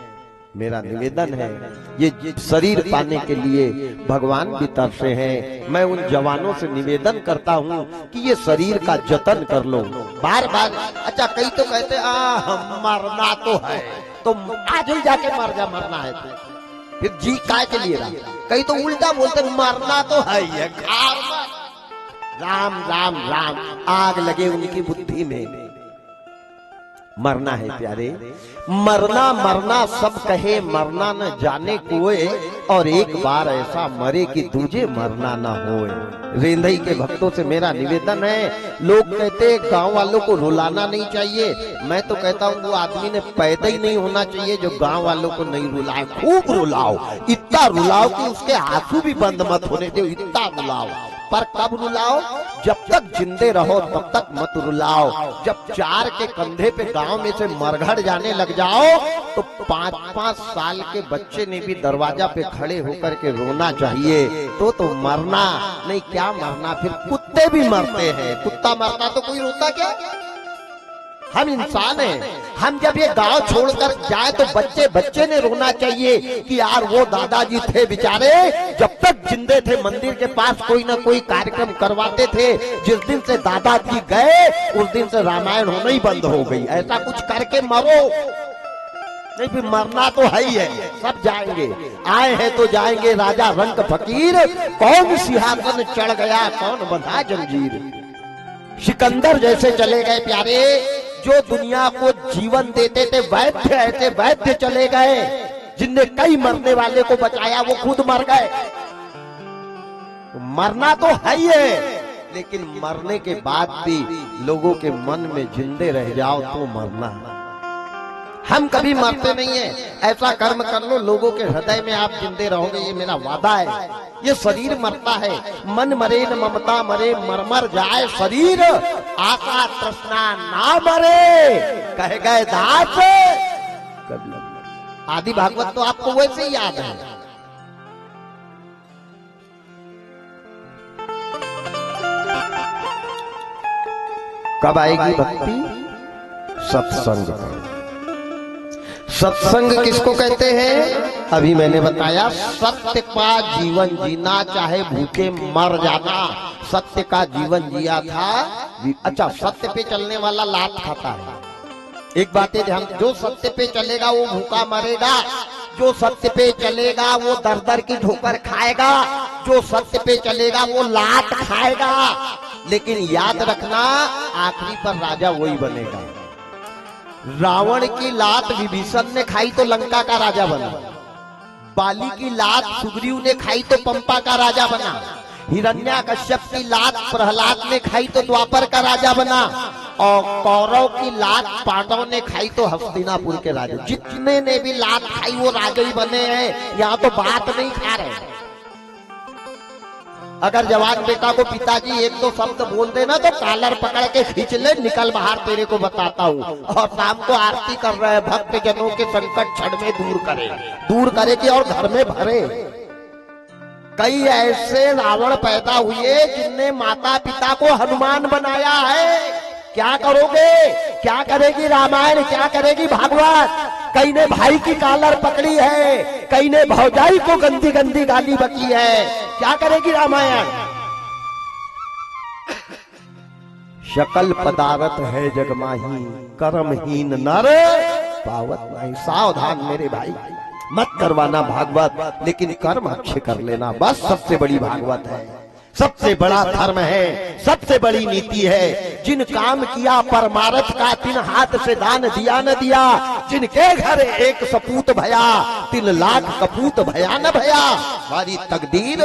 मेरा निवेदन है, ये शरीर पाने के लिए भगवान भी तरसे हैं। मैं उन जवानों से निवेदन करता हूँ कि ये शरीर का जतन कर लो बार बार। अच्छा, कई तो कहते मरना तो है, तो आज ही जाके मर जा, मरना है तो फिर जी काय के लिए रहा। कई तो उल्टा बोलते मरना तो है ही है, राम राम राम। आग लगे उनकी बुद्धि में। मरना है प्यारे, मरना मरना सब कहे, मरना न जाने कोई, और एक बार ऐसा मरे कि तुझे मरना न होए। रेंधई के भक्तों से मेरा निवेदन है, लोग कहते गांव वालों को रुलाना नहीं चाहिए। मैं तो कहता हूँ वो आदमी ने पैदा ही नहीं होना चाहिए जो गांव वालों को नहीं रुलाए। खूब रुलाओ, इतना रुलाओ कि उसके आंसू भी बंद मत होने दो, इतना रुलाओ। पर कब रुलाओ? जब तक जिंदे रहो तब तक मत रुलाओ। जब 4 के कंधे पे गांव में से मरघट जाने लग जाओ तो 5-5 साल के बच्चे ने भी दरवाजा पे खड़े होकर के रोना चाहिए। तो मरना नहीं, क्या मरना, फिर कुत्ते भी मरते हैं। कुत्ता मरता तो कोई रोता क्या? हम इंसान हैं। हम जब ये गांव छोड़कर जाए तो बच्चे बच्चे ने रोना चाहिए कि यार वो दादाजी थे बेचारे, जब तक जिंदे थे मंदिर के पास कोई ना कोई कार्यक्रम करवाते थे। जिस दिन से दादाजी गए उस दिन से रामायण होना ही बंद हो गई। ऐसा कुछ करके मरो, नहीं फिर मरना तो है ही है। सब जाएंगे, आए हैं तो जाएंगे। राजा रंक फकीर, कौन सिंहासन चढ़ गया, कौन बंधा जंजीर। सिकंदर जैसे चले गए प्यारे, जो दुनिया को जीवन देते थे वैद्य, ऐसे वैद्य चले गए जिनने कई मरने वाले को बचाया, वो खुद मर गए। मरना तो है ही है, लेकिन मरने के बाद भी लोगों के मन में जिंदे रह जाओ तो मरना। हम कभी मरते नहीं है। ऐसा कर्म कर लो लोगों के हृदय में आप जिंदे रहोगे, ये मेरा वादा है। ये शरीर मरता है, मन मरे न ममता मरे, मर मर जाए शरीर, आशा तृष्णा ना मरे, कह गए दास। आदि भागवत तो आपको वैसे ही याद है। कब आएगी भक्ति? सत्संग पर। सत्संग किसको कहते हैं? अभी मैंने बताया, सत्य का जीवन जीना, चाहे भूखे मर जाना। सत्य का जीवन जिया था। अच्छा, सत्य पे चलने वाला लात खाता है। एक बात है ध्यान, जो सत्य पे चलेगा वो भूखा मरेगा, जो सत्य पे चलेगा वो दर दर की ठोकर खाएगा, जो सत्य पे चलेगा वो लात खाएगा। लेकिन याद रखना, आखिरी पर राजा वही बनेगा। रावण की लात विभीषण ने खाई तो लंका का राजा बना, बाली की लात सुग्रीव ने खाई तो पंपा का राजा बना, हिरण्याकश्यप की लात प्रहलाद ने खाई तो द्वापर का राजा बना, और कौरव की लात पांडव ने खाई तो हस्तिनापुर के राजा। जितने ने भी लात खाई वो राजा ही बने हैं। यहाँ तो बात नहीं खा रहे। अगर जवान बेटा को पिताजी एक दो शब्द बोल देना तो कॉलर पकड़ के खींच ले, निकल बाहर, तेरे को बताता हूँ। और शाम को आरती कर रहे हैं, भक्त जनों के संकट क्षण में दूर करे कि और घर में भरे। कई ऐसे रावण पैदा हुए जिनने माता पिता को हनुमान बनाया है। क्या करोगे? क्या करेगी रामायण, क्या करेगी भागवत? कई ने भाई की कॉलर पकड़ी है, कई ने भौजाई को गंदी गंदी गाली बकी है। क्या करेगी रामायण? शकल पदारथ है जगमाही, कर्महीन नर पावत नहीं। सावधान मेरे भाई, मत करवाना भागवत, लेकिन कर्म अच्छे कर लेना, बस सबसे बड़ी भागवत है, सबसे बड़ा धर्म है, सबसे बड़ी नीति है। जिन काम किया परमारथ का, तिन हाथ से दान दिया न दिया। जिनके घर एक सपूत भया, 3 लाख कपूत भया न भया। हमारी तकदीर।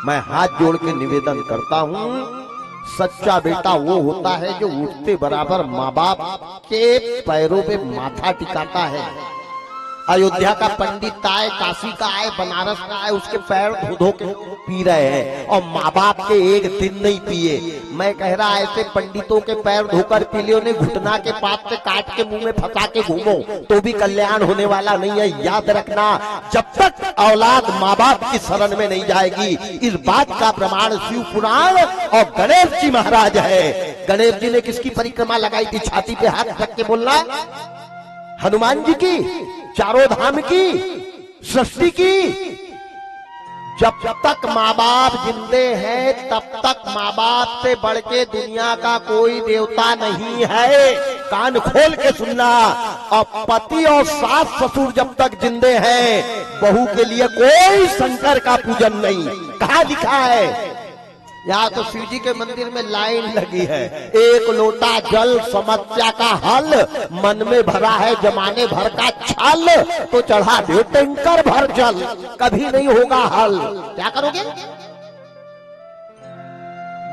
मैं हाथ जोड़ के निवेदन करता हूँ, सच्चा बेटा वो होता है जो उठते बराबर माँ बाप के पैरों पे माथा टिकाता है। अयोध्या का पंडित आए, काशी का आए, बनारस का आए, उसके पैर धो धो के पी रहे हैं, और माँ बाप के एक दिन नहीं पिए। मैं कह रहा ऐसे पंडितों के पैर धोकर पी लियो, उन्हें घुटना के पात से काट के मुंह में फंसा के घूमो तो भी कल्याण होने वाला नहीं है। याद रखना, जब तक औलाद माँ बाप की शरण में नहीं जाएगी। इस बात का प्रमाण शिव पुराण और गणेश जी महाराज है। गणेश जी ने किसकी परिक्रमा लगाई थी? छाती पे हाथ रख के बोलना, हनुमान जी की, चारों धाम की, सृष्टि की। जब तक माँ बाप जिंदे हैं तब तक माँ बाप से बढ़ के दुनिया का कोई देवता नहीं है। कान खोल के सुनना। और पति और सास ससुर जब तक जिंदे हैं, बहू के लिए कोई शंकर का पूजन नहीं। कहाँ लिखा है? यहाँ तो शिव जी के मंदिर में लाइन लगी है, एक लोटा जल समस्या का हल, मन में भरा है जमाने भर का छल, तो चढ़ा दो टैंकर भर जल, कभी नहीं होगा हल। क्या करोगे?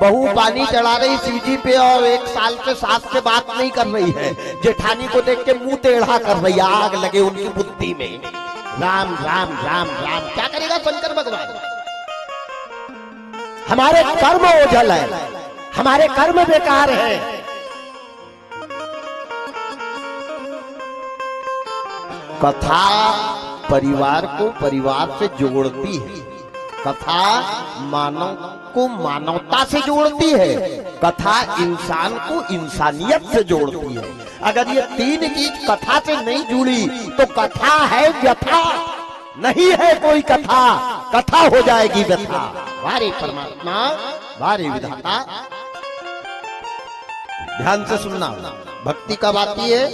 बहू पानी चढ़ा रही शिव जी पे और 1 साल से सास से बात नहीं कर रही है, जेठानी को देख के मुंह टेढ़ा कर रही है, आग लगे उनकी बुद्धि में। राम राम राम राम। क्या करेगा शंकर भगवान? हमारे कर्म ओझल है, हमारे कर्म बेकार है। कथा परिवार को परिवार से जोड़ती है, कथा मानव को मानवता से जोड़ती है, कथा इंसान को इंसानियत से जोड़ती है। अगर ये 3 चीज कथा से नहीं जुड़ी तो कथा है व्यथा, नहीं है कोई कथा, कथा हो जाएगी व्यथा। वारे परमात्मा, वारे विधाता। ध्यान से सुनना, भक्ति कब आती है?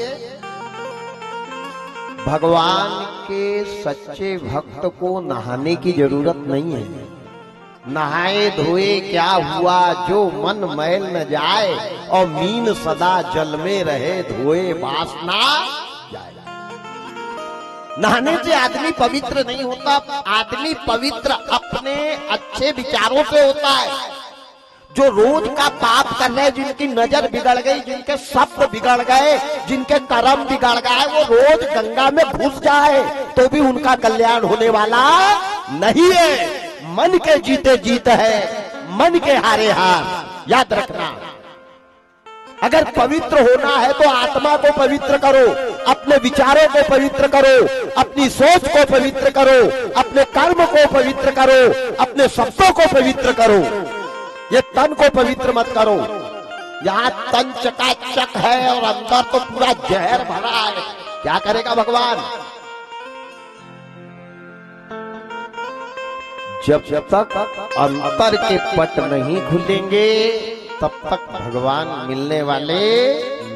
भगवान के सच्चे भक्त को नहाने की जरूरत नहीं है। नहाए धोए क्या हुआ, जो मन मैल न जाए, और मीन सदा जल में रहे, धोए वासना जाए। नहाने से आदमी पवित्र नहीं होता, आदमी पवित्र अपने अच्छे विचारों से होता है। जो रोज का पाप कर रहे, जिनकी नजर बिगड़ गई, जिनके शब्द बिगड़ गए, जिनके कर्म बिगड़ गए, वो रोज गंगा में घुस जाए तो भी उनका कल्याण होने वाला नहीं है। मन के जीते जीत है, मन के हारे हार। याद रखना, अगर पवित्र होना है तो आत्मा को पवित्र करो, अपने विचारों को पवित्र करो, अपनी सोच को पवित्र करो, अपने कर्म को पवित्र करो, अपने शब्दों को पवित्र करो। ये तन को पवित्र मत करो। यहाँ तन चकाचक है और अंदर तो पूरा जहर भरा है। क्या करेगा भगवान? जब तक अंतर के पट नहीं खुलेंगे तब तक भगवान मिलने वाले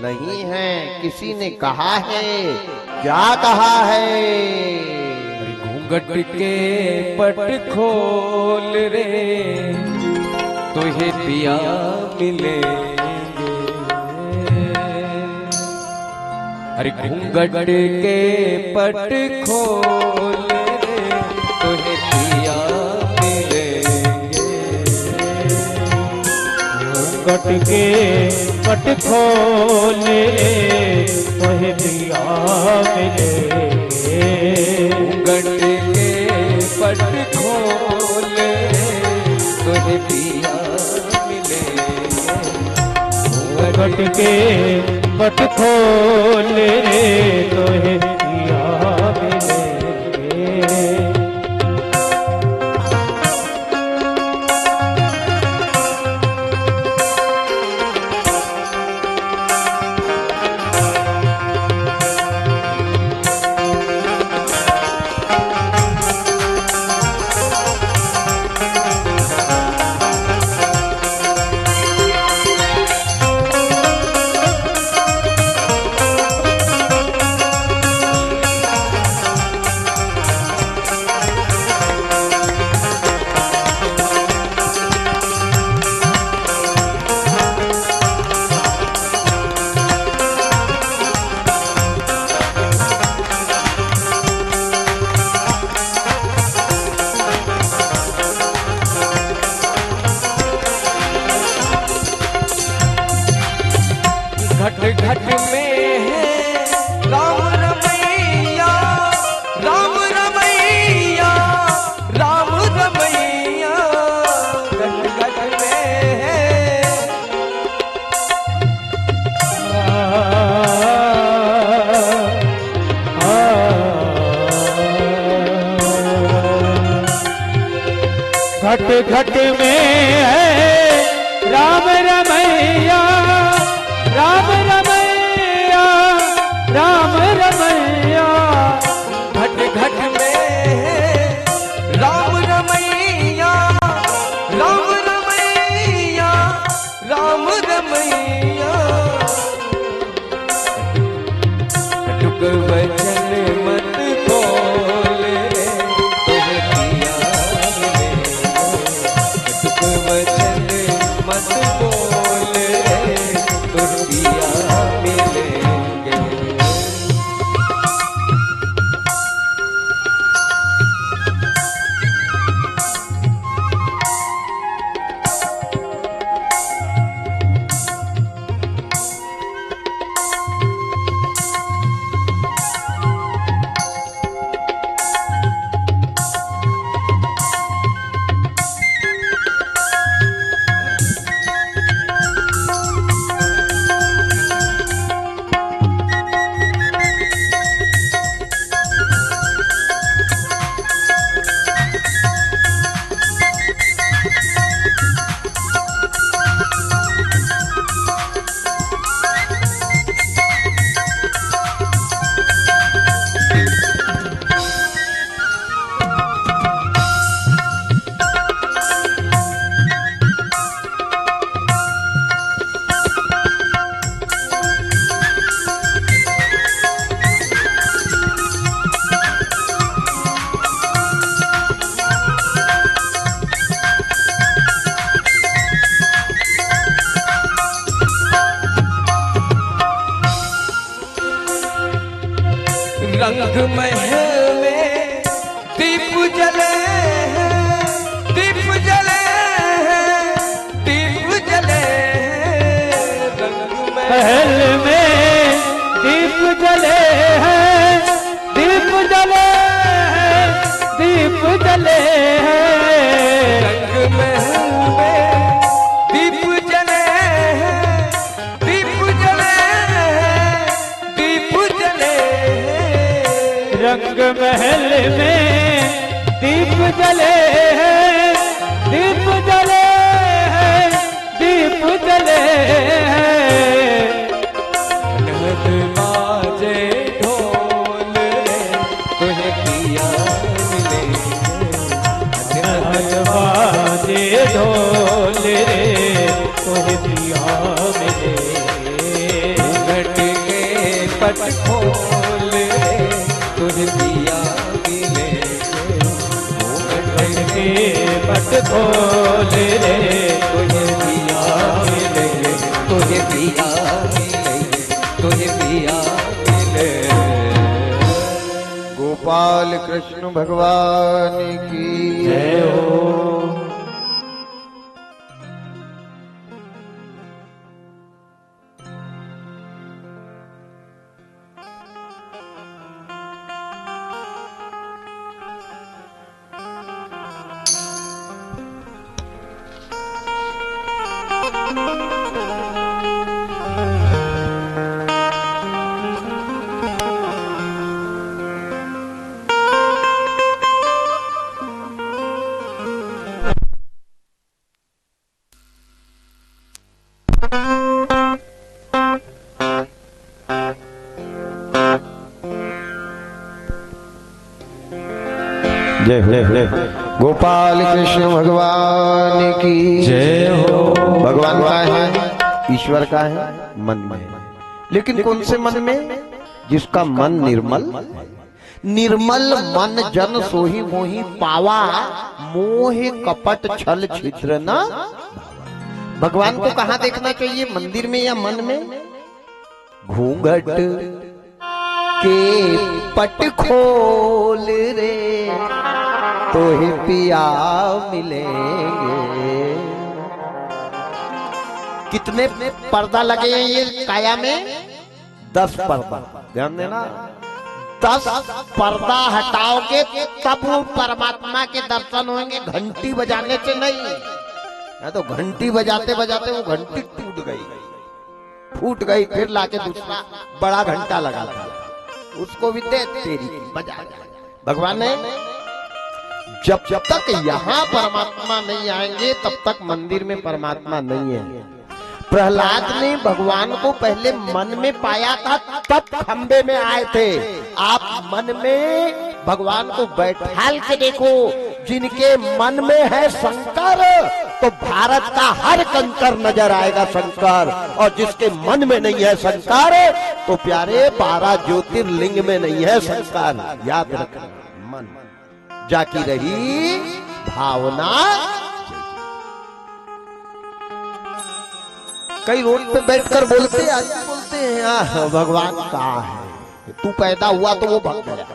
नहीं हैं। किसी ने कहा है, क्या कहा है? घूंघट के पट खोल रे तुहे पिया मिलेंगे। अरे घूंघट के पट खोल रे तुहे पिया मिलेंगे। घूंघट के पट खोल रे तुहे पिया मिलेंगे। घूंघट के पट खोल तुहे पिया मिलेंगे। घूंघट के पट खोल रे तुहे पिया मिलेंगे। घट घट में है राम रमैया, राम रमैया, राम रमैया। घट घट में है घट घट में है राम रमैया, राम रमैया, राम रमैया। घट घट में है राम रमैया, राम रमैया, राम रमैया। टुक वचन मत बोल रे तुहे पिया मिलेंगे। टुक वचन मत बोल रे तुहे पिया मिलेंगे। रंग महल में दीप जले हैं, दीप जले हैं, दीप जले हैं। रंग महल में दीप जले हैं, दीप जले हैं, दीप जले हैं। रंग महल में दीप जले हैं, दीप जले हैं, दीप जले हैं। रंग महल में दीप जले हैं, दीप जले हैं, अनहद बाजे ढोल रे तुहे पिया मिले अनहद बाजे ढोल रे तुहे पिया मिले घट के पट खोल रे तुहे पिया मिले घट के पट खोल रे तुहे पिया मिले तुहे पिया मिले तुहे पिया मिले गोपाल कृष्ण भगवान की जय हो। जय हो गोपाल कृष्ण भगवान की जय हो। भगवान का है, ईश्वर का है, मन में है। लेकिन कौन से मन में? जिसका मन निर्मल है। निर्मल मन जन सोही मोही पावा, मोह कपट छल छिद्र न। भगवान को कहाँ देखना चाहिए, मंदिर में या मन में? घूंघट के पट खोल रे तो ही पिया मिलेंगे। कितने पर्दा लगे हैं ये काया में? 10 पर्दा। ध्यान देना, 10 पर्दा हटाओगे तब वो परमात्मा के दर्शन होंगे, घंटी बजाने से नहीं। तो घंटी बजाते बजाते वो घंटी फूट गई, फिर लाके दूसरा बड़ा घंटा लगा दिया, उसको भी दे तेरी बजा। भगवान ने जब तक यहाँ परमात्मा नहीं आएंगे तब तक मंदिर में परमात्मा नहीं है। प्रहलाद ने भगवान को पहले मन में पाया था, तब खंबे में आए थे। आप मन में भगवान को बैठाल के देखो, जिनके मन में है शंकर तो भारत का हर कंकर नजर आएगा शंकर, और जिसके मन में नहीं है शंकर तो प्यारे 12 ज्योतिर्लिंग में नहीं है शंकर। याद रखना, मन जाकी रही भावना। कई रोड पे बैठकर बोलते हैं भगवान कहाँ है, तू पैदा हुआ तो वो भग गया।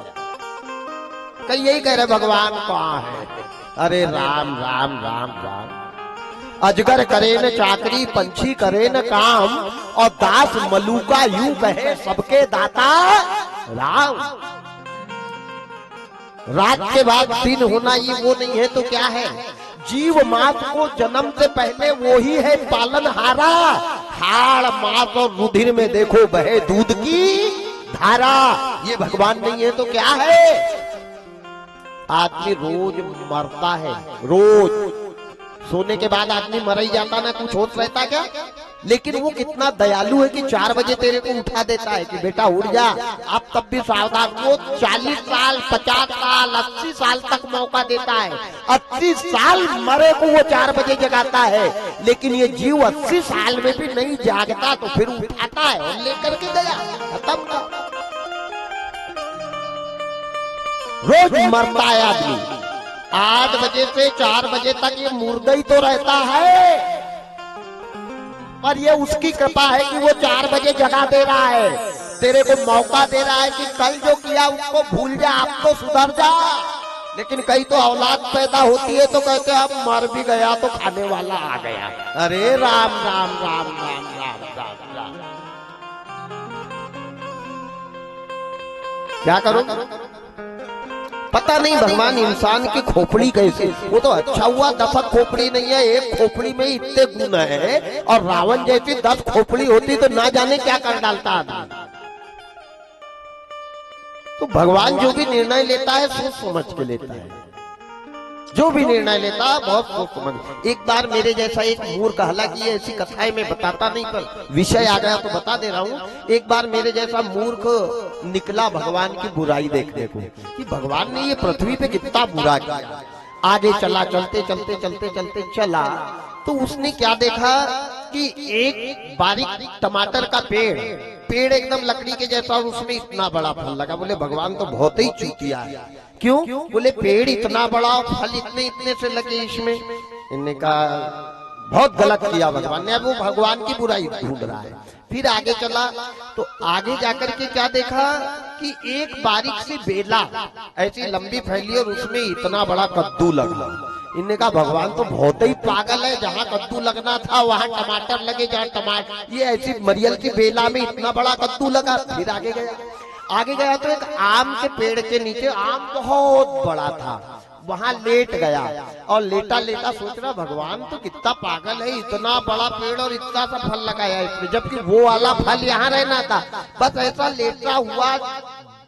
कई यही कह रहे भगवान कहाँ है। अरे राम राम राम राम। अजगर करे न चाकरी, पंछी करे न काम, और दास मलूका यूं कहे सबके दाता राम। रात के बाद दिन होना ये वो नहीं है तो क्या है? जीव मात को जन्म से पहले वो ही है पालनहारा। हाड़ मात और रुधिर में देखो बहे दूध की धारा। ये भगवान नहीं है तो क्या है? आदमी रोज मरता है, रोज सोने के बाद आदमी मर ही जाता ना, कुछ होश रहता क्या? लेकिन वो कितना दयालु है कि 4 बजे तेरे को उठा देता है कि बेटा उठ जा। अब तब भी सावधान, वो 40 साल 50 साल 80 साल तक मौका देता है। 80 साल मरे को वो 4 बजे जगाता है, लेकिन ये जीव 80 साल में भी नहीं जागता तो फिर उठाता है और लेकर के गया, खत्म का। रोज मरता है आदमी। 8 बजे से 4 बजे तक ये मुर्दा ही तो रहता है, पर ये उसकी कृपा है कि वो 4 बजे जगा दे रहा है, तेरे को मौका दे रहा है कि कल जो किया उसको भूल जा, अब तो सुधर जा। लेकिन कई तो औलाद पैदा होती है तो कहते हैं अब मर भी गया तो खाने वाला आ गया। अरे राम राम राम राम राम राम राम। क्या करो? पता नहीं भगवान इंसान की खोपड़ी कैसे, वो तो अच्छा हुआ 10 खोपड़ी नहीं है, एक खोपड़ी में इतने गुण है, और रावण जैसी 10 खोपड़ी होती तो ना जाने क्या कर डालता आदमी। तो भगवान जो भी निर्णय लेता है सोच समझ के लेता है। जो भी निर्णय लेता बहुत सोच समझ। एक बार मेरे जैसा एक मूर्ख, हालांकि ये ऐसी कथाएं मैं बताता नहीं, पर विषय आ गया तो बता दे रहा हूँ। एक बार मेरे जैसा मूर्ख निकला भगवान की बुराई देखने को, कि भगवान ने ये पृथ्वी पे कितना बुरा किया। आगे चला, चलते चलते चलते चलते चला तो उसने क्या देखा कि एक बारीक टमाटर का पेड़ एकदम लकड़ी के जैसा, और उसमें इतना बड़ा फल लगा। बोले भगवान तो बहुत ही चूतिया है। क्यों? बोले पेड़ इतना बड़ा, फल इतने इतने से लगे इसमें। इन्होंने कहा बहुत गलत किया भगवान ने। अब वो भगवान की बुराई ढूंढ रहा है। फिर आगे चला तो आगे जाकर के क्या देखा कि एक बारीक सी बेला ऐसी लंबी फैली और उसमें इतना बड़ा कद्दू लगा। इनने कहा भगवान तो बहुत ही पागल है, जहाँ कद्दू लगना था वहाँ टमाटर लगे, जहाँ टमाटर, ये ऐसी मरियल की बेला में इतना बड़ा कद्दू लगा। फिर आगे गया तो एक आम के पेड़ के नीचे आम बहुत बड़ा था, वहां लेट गया और लेटा लेटा सोच रहा भगवान तो कितना पागल है, इतना बड़ा पेड़ और इतना सा फल लगाया इसमें, जबकि वो वाला फल यहाँ रहना था। बस ऐसा लेटा हुआ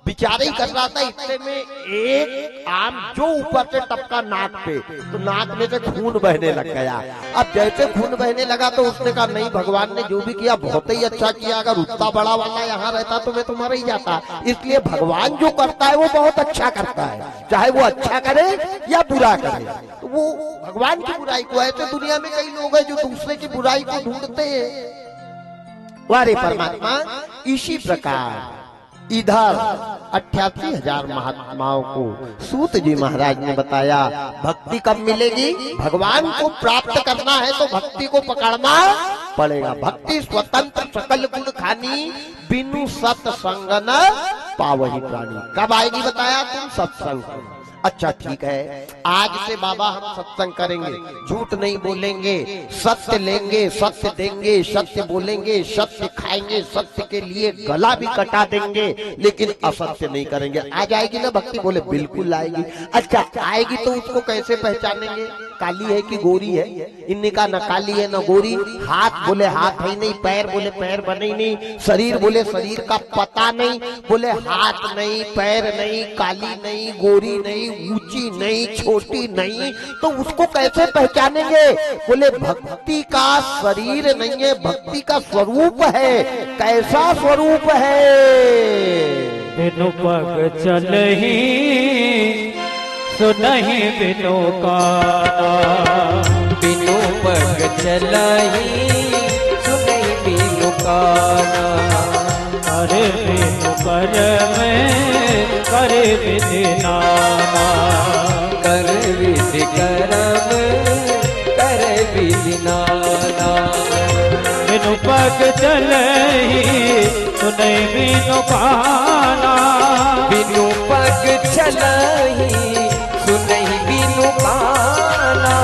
विचार ही कर रहा था। इतने में एक आम जो ऊपर से टपका नाक पे, तो नाक में से खून बहने लग गया। अब जैसे खून बहने लगा तो उसने कहा नहीं, भगवान ने जो भी किया बहुत ही अच्छा किया, अगर उतना बड़ा वाला यहाँ रहता तो मैं तो मर ही जाता। इसलिए भगवान जो करता है वो बहुत अच्छा करता है, चाहे वो अच्छा करे या बुरा करे। तो वो भगवान की बुराई को, ऐसे दुनिया में कई लोग हैं जो दूसरे की बुराई को ढूंढते हैं। वारे परमात्मा इसी प्रकार इधर 88,000 महात्माओं को सूत जी महाराज ने बताया भक्ति कब मिलेगी। भगवान को प्राप्त करना है तो भक्ति को पकड़ना पड़ेगा। भक्ति स्वतंत्र सकल गुण खानी, बिनु सत्संग न पावही प्राणी। कब आएगी बताया? तुम सत्संग करो। अच्छा ठीक है, आज से बाबा हम सत्संग करेंगे, झूठ नहीं बोलेंगे, सत्य लेंगे, सत्य देंगे, सत्य बोलेंगे, सत्य खाएंगे, सत्य के लिए गला भी कटा देंगे, लेकिन असत्य नहीं करेंगे। आ जाएगी ना भक्ति? बोले बिल्कुल आएगी। अच्छा आएगी तो उसको कैसे पहचानेंगे? काली है कि गोरी है? इनने कहा न काली है न गोरी। हाथ बोले हाथ है नहीं, पैर बोले पैर बने ही नहीं, शरीर बोले शरीर का पता नहीं। बोले हाथ नहीं, पैर नहीं, काली नहीं, गोरी नहीं, ऊंची नहीं, छोटी नहीं, तो उसको कैसे पहचानेंगे? बोले भक्ति का शरीर नहीं है, भक्ति का स्वरूप है। कैसा स्वरूप है? बिनु पग चलहि सुनहि बिनु काना, बिनु पग चलहि सुनहि बिनु काना। करे बिनु कर में करे विधि नाना, कर विधि करम करे विधि नाना। बिनु पग चलहि सुनहि बिनु काना, बिनु पग चलहि सुनहि बिनु काना।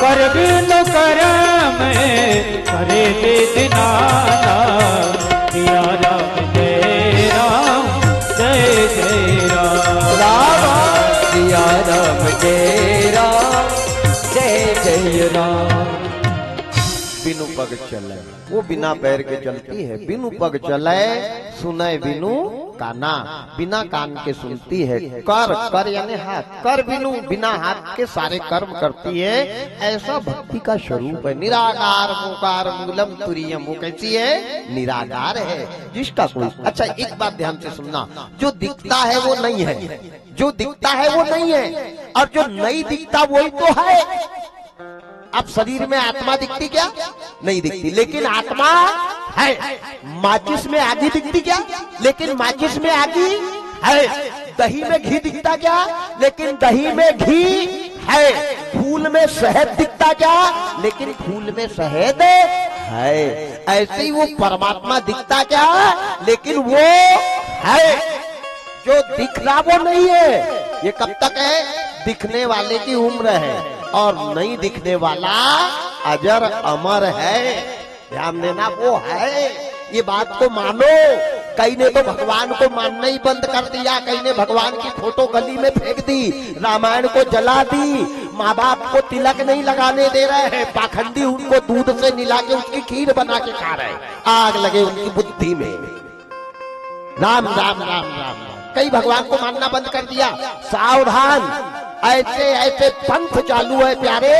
कर बिनु कर में करे विधि नाना। सिया राम जय राम जय जय राम, सिया राम जय राम जय जय राम। बिनु पग चले, वो बिना पैर के चलती है। बिनु पग चले सुने बिनु काना, बिना कान के सुनती है। कर यानी हाथ, कर बिनु बिना हाथ के सारे कर्म करती है। ऐसा भक्ति का स्वरूप है। निराकार मोकार मूलम तुरियम, वो कैसी है? निराकार है, जिसका कोई। अच्छा एक बात ध्यान से सुनना, जो दिखता है वो नहीं है, जो दिखता है वो नहीं है, और जो नहीं दिखता वही तो है। अब शरीर में आत्मा दिखती क्या? नहीं दिखती, लेकिन आत्मा है। माचिस में आगी दिखती क्या? लेकिन माचिस में आगी है। दही में घी दिखता क्या? लेकिन दही में घी है। फूल में शहद दिखता क्या? लेकिन फूल में शहद है। ऐसे ही वो परमात्मा दिखता क्या? लेकिन वो है। जो दिख रहा वो नहीं है। ये कब तक है? दिखने वाले की उम्र है, और नहीं दिखने वाला अजर अमर है। ध्यान देना, वो है। ये बात को मानो। कई ने तो भगवान को मानना ही बंद कर दिया, कई ने भगवान की फोटो गली में फेंक दी, रामायण को जला दी, माँ बाप को तिलक नहीं लगाने दे रहे हैं, पाखंडी उनको दूध से मिला के उसकी खीर बना के खा रहे हैं। आग लगे उनकी बुद्धि में। राम राम राम राम। कई भगवान को मानना बंद कर दिया। सावधान, ऐसे ऐसे पंथ चालू है प्यारे,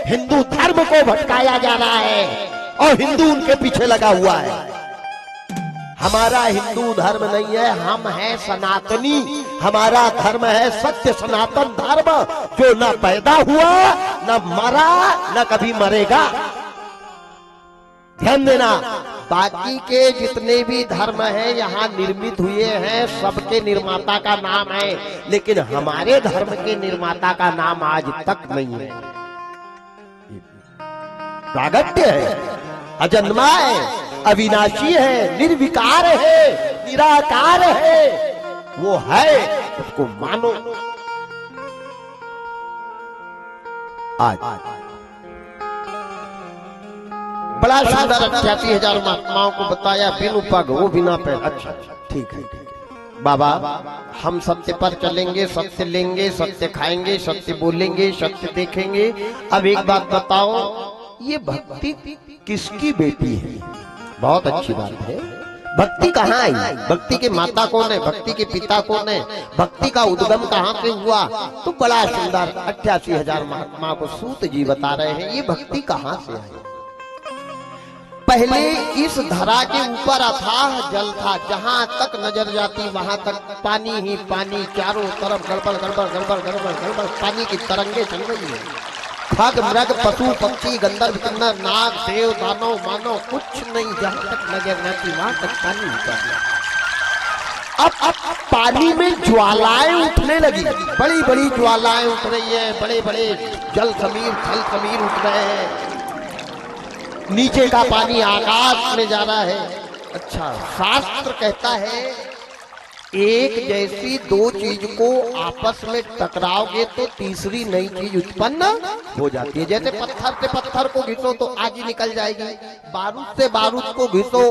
हिंदू धर्म को भटकाया जा रहा है और हिंदू उनके पीछे लगा हुआ है। हमारा हिंदू धर्म नहीं है, हम हैं सनातनी। हमारा धर्म है सत्य सनातन धर्म, जो न पैदा हुआ न मरा न कभी मरेगा। ध्यान देना, बाकी के जितने भी धर्म हैं यहाँ निर्मित हुए हैं, सबके निर्माता का नाम है, लेकिन हमारे धर्म के निर्माता का नाम आज तक नहीं है। प्रागट्य है, अजन्मा है, अविनाशी है, निर्विकार है, निराकार है। वो है, उसको मानो। आज बड़ा सुंदर 88,000 महात्माओं को बताया, बिनु पग वो बिना पैर। अच्छा ठीक है बाबा, हम सत्य पर चलेंगे, सत्य लेंगे, सत्य खाएंगे, सत्य बोलेंगे, सत्य देखेंगे। अब एक बात बताओ, ये भक्ति किसकी बेटी है? बहुत अच्छी बात है। भक्ति कहाँ आई? भक्ति के माता कौन है? भक्ति के पिता कौन है? भक्ति का उद्गम कहाँ से हुआ? तो बड़ा सुंदर 88,000 महात्मा को सूत जी बता रहे हैं, ये भक्ति कहाँ से आई। पहले इस धरा के ऊपर अथाह जल था, जहां तक नजर जाती वहां तक पानी ही पानी, चारों तरफ गड़बड़ गड़बड़ गड़बड़ गड़बड़ गड़बड़ पानी की तरंगे चल रही है। खग मृग पशु पक्षी गंधर्व किन्नर नाग देव दानव मानव कुछ नहीं, जहां तक नजर जाती वहां तक पानी उतर गया। अब पानी में ज्वालाएं उठने लगी, बड़ी बड़ी ज्वालाएं उठ रही है, बड़े बड़े जल समीर थल समीर उठ रहे हैं, नीचे का पानी आकाश में जा रहा है। अच्छा, शास्त्र कहता है एक जैसी दो चीज को आपस में टकराओगे तो तीसरी नई चीज उत्पन्न हो जाती है। जैसे पत्थर से पत्थर को घिसो तो आग निकल जाएगी, बारूद से बारूद को घिसो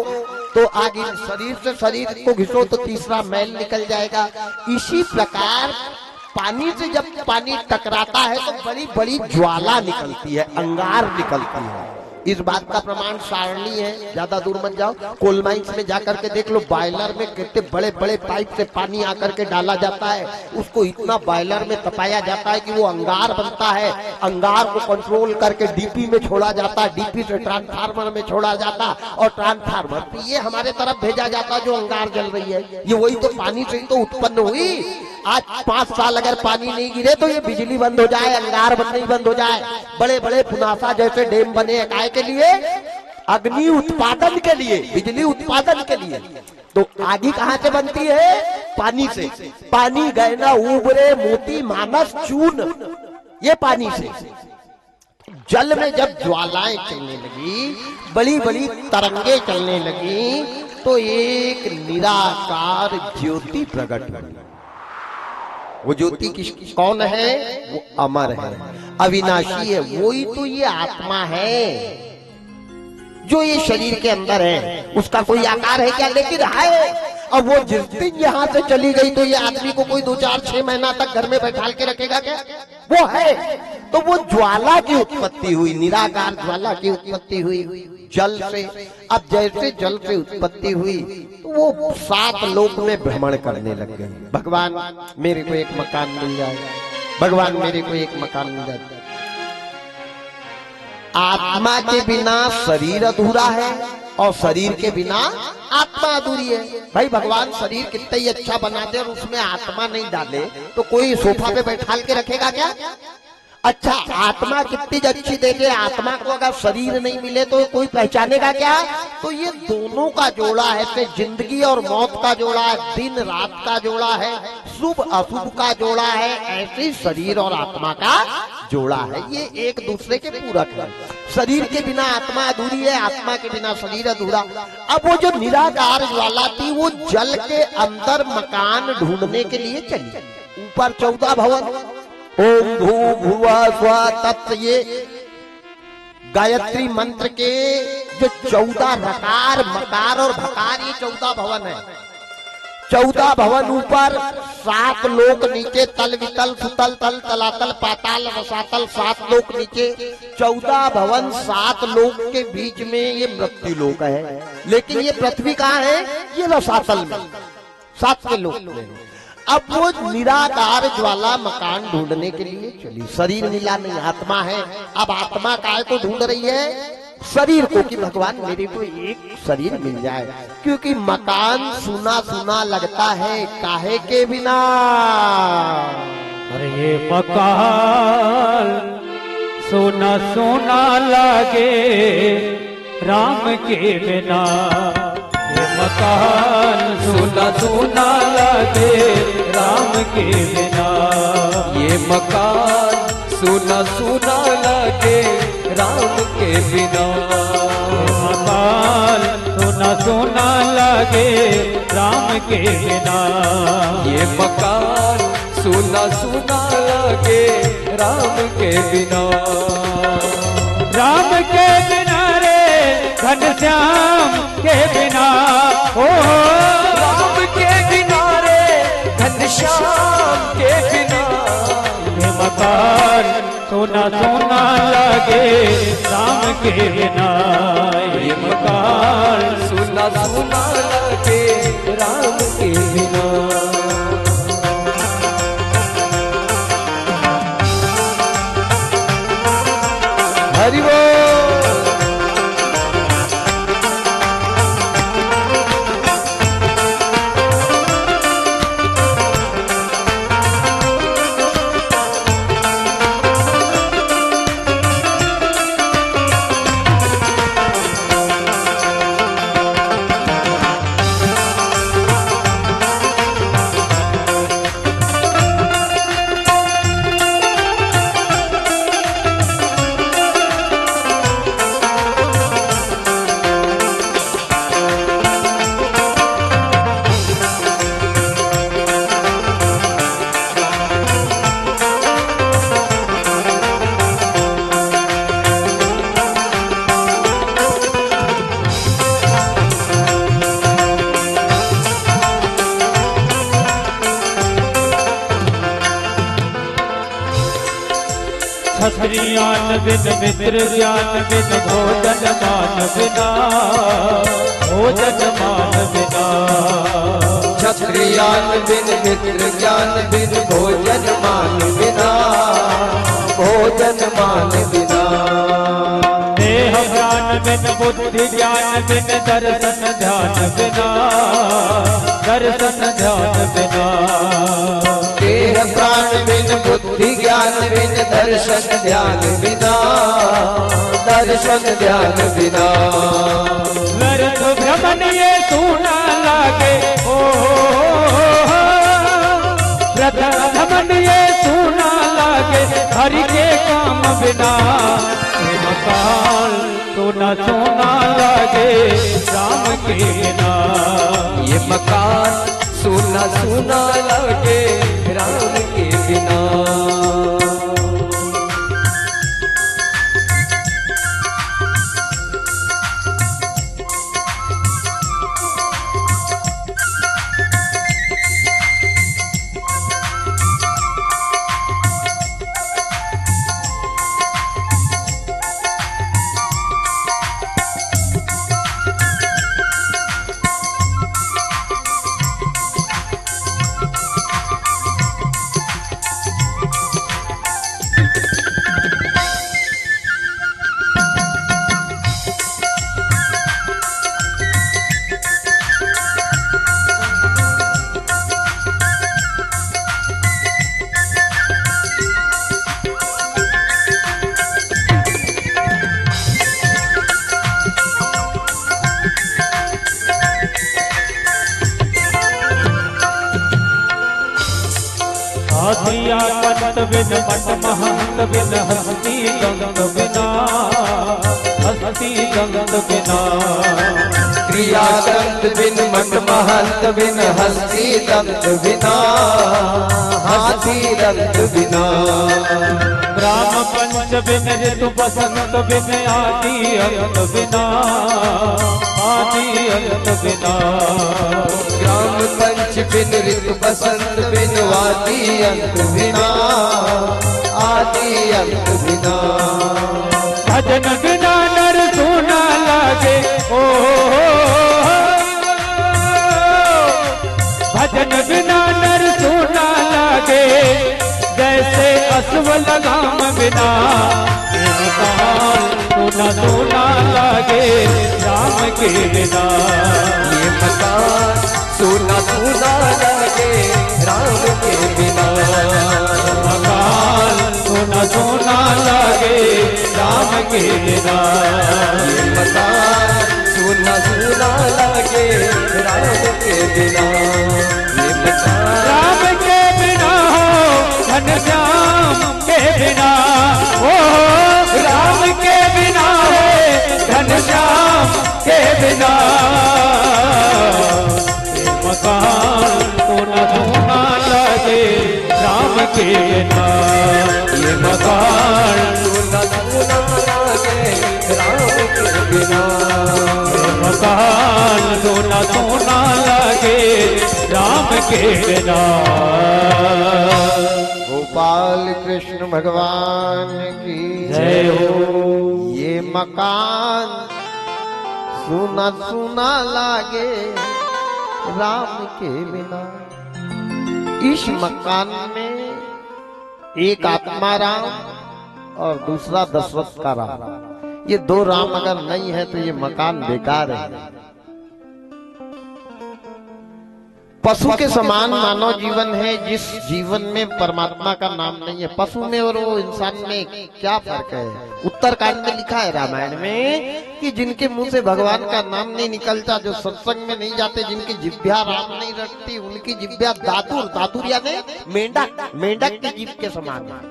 तो आग, शरीर से शरीर को घिसो तो तीसरा मैल निकल जाएगा। इसी प्रकार पानी से जब पानी टकराता है तो बड़ी बड़ी ज्वाला निकलती है, अंगार निकलती है। इस बात का प्रमाण सारणी है, ज्यादा दूर मत जाओ, कोल माइंस में जाकर के देख लो, बॉयलर में कितने बड़े बड़े पाइप से पानी आकर के डाला जाता है, उसको इतना बॉयलर में तपाया जाता है कि वो अंगार बनता है। अंगार को कंट्रोल करके डीपी में छोड़ा जाता है, डीपी से ट्रांसफार्मर में छोड़ा जाता, और ट्रांसफार्मर से ये हमारे तरफ भेजा जाता जो अंगार जल रही है। ये वही तो पानी से तो उत्पन्न हुई। आज 5 साल अगर पानी नहीं गिरे तो ये बिजली बंद हो जाए, अंगार नहीं बंद हो जाए। बड़े बड़े पुनासा जैसे डैम बने काय के लिए? अग्नि उत्पादन के लिए, बिजली उत्पादन के लिए। तो आगी कहाँ से बनती है? पानी से। पानी गए ना उबरे मोती मानस चून, ये पानी से। जल में जब ज्वालाएं चलने लगी, बड़ी बड़ी तरंगे चलने लगी, तो एक निराकार ज्योति प्रकट हुई। वो ज्योति कौन है? वो अमर है, अविनाशी है। वही तो ये आत्मा है जो ये शरीर के अंदर है। उसका कोई आकार है क्या? लेकिन है। अब वो जिस दिन यहाँ से चली गई तो ये आदमी को कोई 2, 4, 6 महीना तक घर में बैठा के रखेगा क्या? वो है। तो वो ज्वाला की उत्पत्ति हुई, निराकार ज्वाला की उत्पत्ति हुई जल से। अब जैसे जल से उत्पत्ति हुई तो वो 7 लोक में भ्रमण करने लग गई। भगवान मेरे को एक मकान मिल जाए, भगवान मेरे को एक मकान मिल जाए। आत्मा के बिना शरीर अधूरा है और शरीर के बिना आत्मा अधूरी है। भाई भगवान शरीर कितना ही अच्छा बना दे और उसमें आत्मा नहीं डाले तो कोई सोफा पे बैठा के रखेगा क्या? अच्छा, आत्मा कितनी अच्छी दे दे, आत्मा को अगर शरीर नहीं मिले तो कोई पहचानेगा क्या? तो ये दोनों का जोड़ा है, तो जिंदगी और मौत का जोड़ा है, दिन रात का जोड़ा है, शुभ अशुभ का जोड़ा है, ऐसे शरीर और आत्मा का जोड़ा है। ये एक दूसरे के पूरक है। शरीर के बिना आत्मा अधूरी है, आत्मा के बिना शरीर अधूरा। अब वो जो निराकार ज्वाला थी वो जल के अंदर मकान ढूंढने के लिए चली। ऊपर 14 भवन, ओम भू भुवा स्वा तत्, ये गायत्री मंत्र के जो 14 रकार मकार और भकार, ये 14 भवन है। 14 भवन ऊपर, 7 लोक नीचे, तल वितल सुतल तल तलातल पाताल रसातल, 7 लोक नीचे, 14 भवन 7 लोक के बीच में ये मृत्यु लोक है। लेकिन ये पृथ्वी कहाँ है? ये रसातल में, 7 के लोक में। अब वो निराकार ज्वाला मकान ढूंढने के लिए चली। शरीर मिला नहीं, आत्मा है। अब आत्मा काय को ढूंढ रही है? शरीर को, कि भगवान मेरे को एक शरीर मिल जाए, क्योंकि मकान सुना सुना लगता है काहे के बिना। अरे ये मकान सोना सोना लागे राम के बिना, ये मकान सोना सोना लागे राम के बिना, ये मकान सुना सुना लगे राम के बिना, मकान सोना सोना लागे राम के बिना, ये मकान सुना सुना लगे राम के बिना। राम के बिना रे घनश्याम के बिना, ओ राम के बिना रे घनश्याम के बिना, ये मकान सोना सोना लागे राम के बिना, ये मकान सुना सुना लगे राम के बिना। हरि बोल। क्षत्रियान बिन मित्र ज्ञान बिन भोजन मान बिना, भोजन मान बिना, क्षत्रियान बिन मित्र ज्ञान बिन भोजन मान बिना, भोजन मान बिना, देह ज्ञान बिन बुद्धि ज्ञान बिन दर्शन ध्यान बिना, दर्शन ध्यान बिना, देह प्राण बिन बुद्धि ज्ञान बिन दर्शन ध्यान बिना, दर्शन ध्यान बिना, व्यर्थ भ्रमण ये सुना लागे, ओ व्यर्थ भ्रमण ये सुना लागे हरि के काम बिना, ये मकान सोना सोना लागे राम के बिना, ये मकान सुना सुना लगे राम के बिना। आदिया कंत बिन मठ महंत बिन हस्ती गंग बिना, हस्ती गंग बिना, क्रिया दंत बिन मठ महंत बिन हस्ती दंत बिना, हस्ती दंत बिना, ग्राम पंच बिन ऋतु बसंत बिन आदि अंत बिना, आदि अंत बिना, ग्राम पंच बिन ऋतु बसंत बिन आदि अंत बिना, आदि अंत बिना, भजन बिना नर सुना लागे, ओ भजन बिना नर सुना लागे जैसे असव लगाम बिना। ये मकान सोना सोना लागे राम के बिना। ये मकान सोना सोना लागे राम के बिना। मकान सोना सोना लागे राम के बिना। ये मकान सोना सोना लागे राम के बिना। ये मकान राम के बिना हो घनश्याम के बिना। ओ राम के बिना है घनश्याम के बिना। ये मकान सोना सोना लागे राम के बिना। ये मकान सोना सोना लागे राम के बिना। मकान सोना सोना लागे राम के बिना। गोपाल कृष्ण भगवान की जय हो। ये मकान सुना सुना लागे राम के बिना। इस मकान में एक आत्मा राम और दूसरा दशरथ का राम। ये दो राम अगर नहीं है तो ये मकान बेकार है। पशु के समान मानव जीवन है जिस जीवन में परमात्मा का नाम नहीं है। पशु में और वो इंसान में क्या फर्क है? उत्तरकांड में लिखा है रामायण में कि जिनके मुंह से भगवान का नाम नहीं निकलता, जो सत्संग में नहीं जाते, जिनकी जिह्वा राम नहीं रटती, उनकी जिह्वा दादुर, दादुर यानी मेंढक, मेंढक की जीभ के समान है।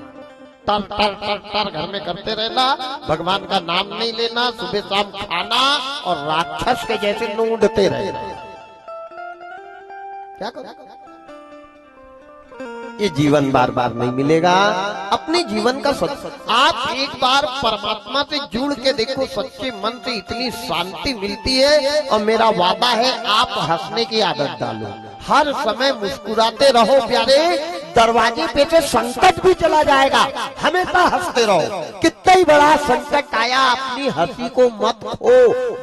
टर टर टर टर घर में करते रहना, भगवान का नाम नहीं लेना, सुबह शाम खाना और राक्षस के जैसे नूंदते रहना। क्या करो? ये जीवन बार बार नहीं मिलेगा। अपने जीवन का आप एक बार परमात्मा से जुड़ के देखो, सच्चे मन से इतनी शांति मिलती है। और मेरा वादा है आप हंसने की आदत डालो, हर समय मुस्कुराते रहो प्यारे। दरवाजे पे से संकट भी चला जाएगा, हमेशा हंसते रहो। कितना ही बड़ा संकट आया, अपनी हंसी को मत खो।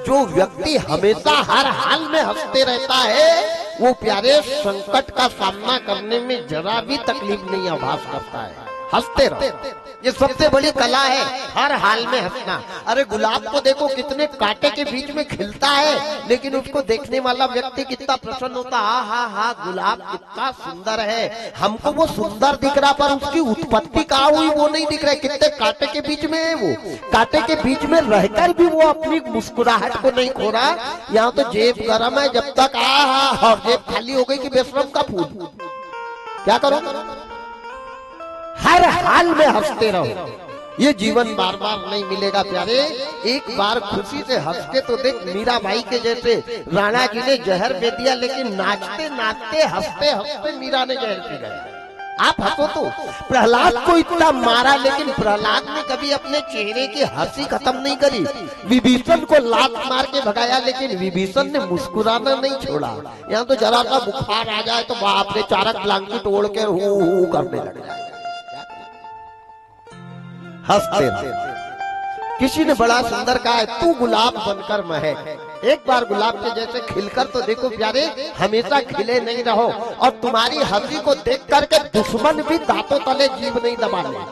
जो व्यक्ति हमेशा हर हाल में हंसते रहता है वो प्यारे संकट का सामना करने में जरा भी तकलीफ नहीं आभास करता है। हंसते रहो, ये सबसे बड़ी कला है, हर हाल में हंसना। अरे गुलाब को देखो कितने कांटे के बीच में खिलता है, लेकिन उसको देखने वाला व्यक्ति कितना प्रसन्न होता है। हा हा गुलाब कितना सुंदर है। हमको वो सुंदर दिख रहा पर उसकी उत्पत्ति कहाँ हुई वो नहीं दिख रहा है। कितने कांटे के बीच में है वो, कांटे के बीच में रहकर भी वो अपनी मुस्कुराहट को नहीं खो रहा। यहाँ तो जेब गर्म है, जब तक और जेब खाली हो गई कि बेशरम का फूल। क्या करो? हर हाल में हंसते रहो। ये जीवन बार बार नहीं मिलेगा प्यारे। एक बार खुशी से हंस के तो देख, मीराबाई के जैसे राणा जी ने जहर दे दिया, लेकिन नाचते नाचते हंसते हंसते मीरा ने जहर पी गए। आप हंसो तो। प्रहलाद को इतना मारा, लेकिन प्रहलाद ने कभी अपने चेहरे की हंसी खत्म नहीं करी। विभीषण को लात मार के भगाया, लेकिन विभीषण ने मुस्कुराना नहीं छोड़ा। यहाँ तो जरा सा बुखार आ जाए तो बाप रे चारक ब्लैंकेट ओढ़ के हू करने लग जाए। हंसते रहो। किसी ने बड़ा सुंदर कहा है, तू गुलाब बनकर महक। एक बार गुलाब के जैसे खिलकर तो देखो प्यारे, हमेशा खिले नहीं रहो। और तुम्हारी हंसी को देख करके दुश्मन भी दांतों तले जीभ नहीं दबाने।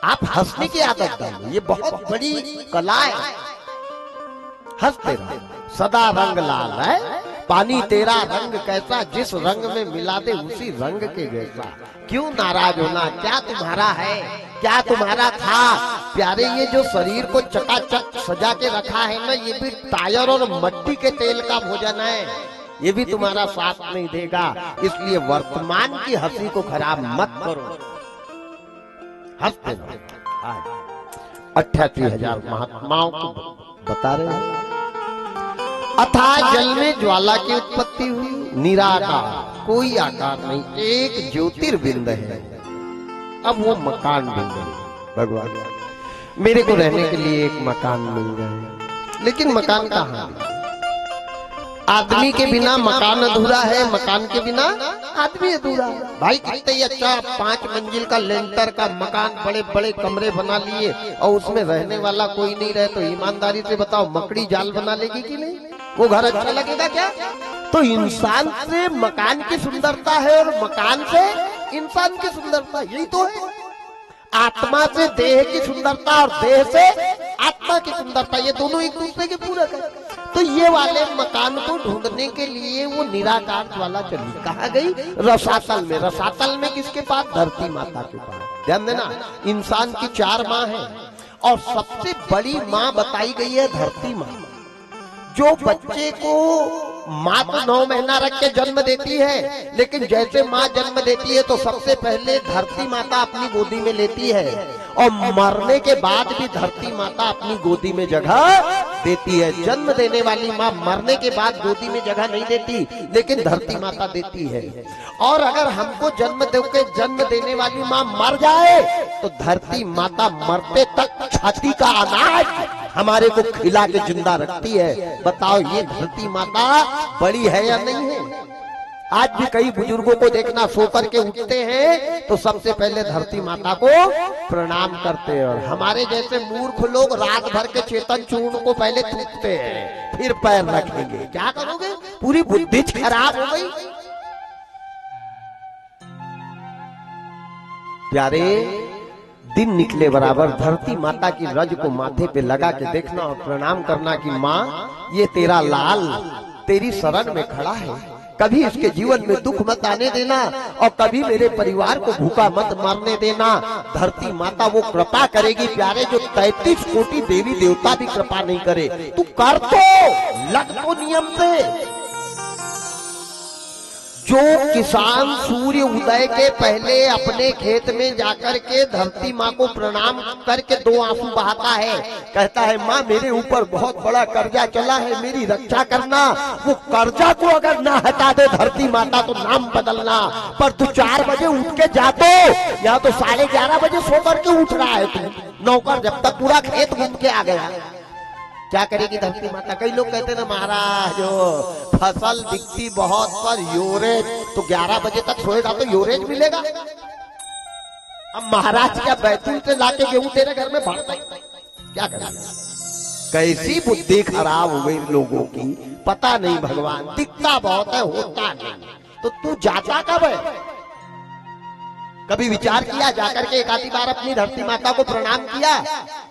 आप हंसने की आदत डालो, ये बहुत बड़ी कला है। हंसते रहो, सदा रंग लाल है पानी तेरा रंग कैसा, जिस रंग में मिला दे उसी रंग के जैसा। क्यों नाराज होना, क्या तुम्हारा है, क्या तुम्हारा था। प्यारे ये जो शरीर को चकाचक सजा के रखा है ना, ये भी टायर और मिट्टी के तेल का भोजन है। ये भी तुम्हारा साथ नहीं देगा। इसलिए वर्तमान की हंसी को खराब मत करो, हंसते रहो। 88,000 महात्माओं को बता रहे हैं। अथाह जल में ज्वाला की उत्पत्ति हुई, निराकार, कोई आकार नहीं, एक ज्योतिर्बिंद है। अब वो मकान बन गए। भगवान मेरे को रहने के लिए एक मकान मिल जाए, लेकिन मकान कहाँ है? आदमी के बिना मकान अधूरा है, मकान के बिना आदमी अधूरा है। भाई कितने ही अच्छा 5 मंजिल का लेंटर का मकान, बड़े बड़े कमरे बना लिए और उसमें रहने वाला कोई नहीं रहे तो ईमानदारी से बताओ मकड़ी जाल बना लेगी कि नहीं? वो घर अच्छा लगेगा क्या? तो इंसान से मकान की सुंदरता है और मकान से इंसान की सुंदरता यही तो है। आत्मा से देह की सुंदरता और देह से आत्मा की सुंदरता, ये दोनों एक दूसरे के पूरक है। तो ये वाले मकान को ढूंढने के लिए वो निराकार ज्वाला चली, कहाँ गई? रसातल में। रसातल में किसके पास? धरती माता के पास। ध्यान देना, इंसान की 4 माँ है और सबसे बड़ी माँ बताई गई है धरती माँ। जो बच्चे को माँ तो 9 महीना रख के जन्म देती है, लेकिन जैसे माँ जन्म देती है तो सबसे पहले धरती माता अपनी गोदी में लेती है और मरने के बाद भी धरती माता अपनी गोदी में जगह देती है। जन्म देने वाली माँ मरने के बाद गोदी में जगह नहीं देती, लेकिन धरती माता देती है। और अगर हमको जन्म देने वाली माँ मर जाए तो धरती माता मरते तक छाती का अनाज हमारे को खिला के जिंदा रखती है। बताओ ये धरती माता बड़ी है या नहीं है? आज भी कई बुजुर्गों को देखना, सो करके उठते हैं तो सबसे पहले धरती माता को प्रणाम करते हैं। और हमारे जैसे मूर्ख लोग रात भर के चेतन चूर्ण को पहले थूकते हैं, फिर पैर रखेंगे। क्या करोगे? पूरी बुद्धि खराब हो गई। प्यारे, दिन निकले बराबर धरती माता की रज को माथे पे लगा के देखना और प्रणाम करना कि माँ, ये तेरा लाल तेरी शरण में खड़ा है, कभी इसके जीवन में दुख मत आने देना और कभी मेरे परिवार को भूखा मत मरने देना। धरती माता वो कृपा करेगी प्यारे, जो 33 कोटि देवी देवता भी कृपा नहीं करे। तू कर तो, लग तो नियम से। जो किसान सूर्य उदय के पहले अपने खेत में जाकर के धरती माँ को प्रणाम करके 2 आंसू बहाता है, कहता है माँ मेरे ऊपर बहुत बड़ा कर्जा चला है, मेरी रक्षा करना। वो कर्जा को अगर ना हटा दे धरती माता तो नाम बदलना। पर तू 4 बजे उठ के जा, तो यहाँ तो 11:30 बजे सो करके उठ रहा है तू। नौकर जब तक पूरा खेत घूम के आ गया, क्या करेगी धरती माता? कई लोग कहते ना महाराज जो फसल दिखती बहुत पर यूरेज, तो 11 बजे तक सोएगा तो यूरेज मिलेगा। अब महाराज क्या बैतूल से लाके गेहूं तेरे घर में भरता है? क्या करेगा? कैसी बुद्धि खराब हो गई लोगों की, पता नहीं। भगवान दिखता बहुत है, होता नहीं। तो तू जाता कब है? कभी विचार किया जाकर के एक आधी बार अपनी धरती माता को प्रणाम किया?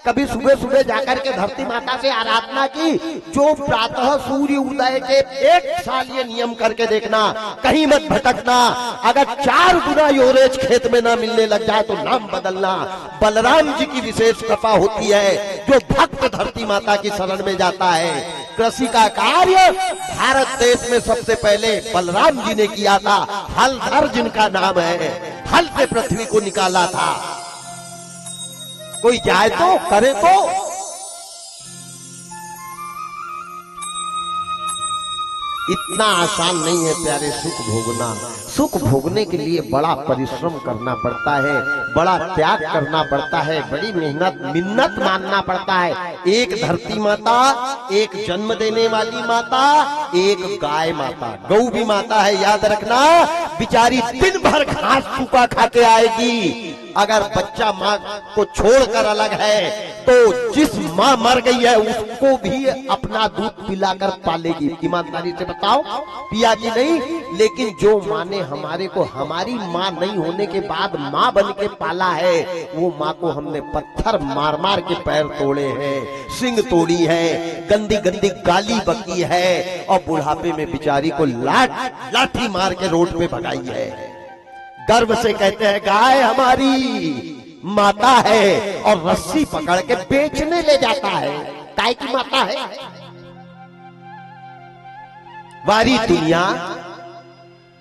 कभी सुबह सुबह जाकर के धरती माता से आराधना की? जो प्रातः सूर्य उदय के 1 साल ये नियम करके देखना, कहीं मत भटकना। अगर 4 गुना यूरेज खेत में ना मिलने लग जाए तो नाम बदलना। बलराम जी की विशेष कृपा होती है, जो भक्त धरती माता की शरण में जाता है। कृषि का कार्य भारत देश में सबसे पहले बलराम जी ने किया था। हलधर जिनका नाम है, हल से पृथ्वी को निकाला था। कोई जाए तो करे तो। इतना आसान नहीं है प्यारे सुख भोगना। सुख भोगने के लिए बड़ा परिश्रम करना पड़ता है, बड़ा त्याग करना पड़ता है, बड़ी मिन्नत मानना पड़ता है। एक धरती माता, एक जन्म देने वाली माता, एक गाय माता। गौ भी माता है, याद रखना। बिचारी दिन भर घास सूखा खा के आएगी। अगर बच्चा माँ को छोड़कर अलग है तो जिस माँ मर गई है उसको भी अपना दूध पिलाकर पालेगी। ईमानदारी से बताओ, पिया कि नहीं? लेकिन जो माँ ने हमारे को हमारी माँ नहीं होने के बाद माँ बन के पाला है, वो माँ को हमने पत्थर मार मार के पैर तोड़े हैं, सिंग तोड़ी है, गंदी गंदी गाली बकी है और बुढ़ापे में बिचारी को लाठी मार के रोड पे भगाई है। गर्व से कहते हैं गाय हमारी माता है, और रस्सी पकड़ के बेचने ले जाता है। गाय की माता है। वारी दुनिया,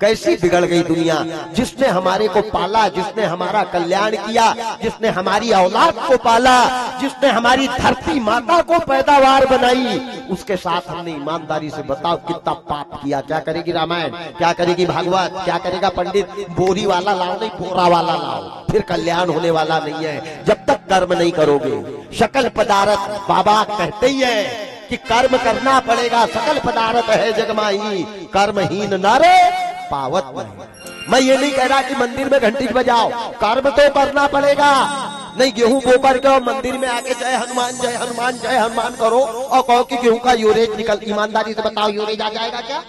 कैसी बिगड़ गई दुनिया। जिसने हमारे को पाला, जिसने हमारा कल्याण किया, जिसने हमारी औलाद को पाला, जिसने हमारी धरती माता को पैदावार बनाई, उसके साथ हमने ईमानदारी से बताओ कितना पाप किया। क्या करेगी रामायण, क्या करेगी भागवत, क्या करेगा पंडित? बोरी वाला लाओ नहीं, बोरा वाला लाओ, फिर कल्याण होने वाला नहीं है जब तक कर्म नहीं करोगे। सकल पदार्थ, बाबा कहते ही है कि कर्म करना पड़ेगा। सकल पदार्थ है जगमाई, कर्महीन नर पावत नहीं। मैं ये नहीं कह रहा कि मंदिर में घंटी बजाओ, कर्म तो करना पड़ेगा। नहीं गेहूं बो करके और मंदिर में आके जय हनुमान जय हनुमान जय हनुमान करो और कहो कि गेहूं का यूरेज निकल। ईमानदारी से बताओ यूरेज आ जाएगा क्या?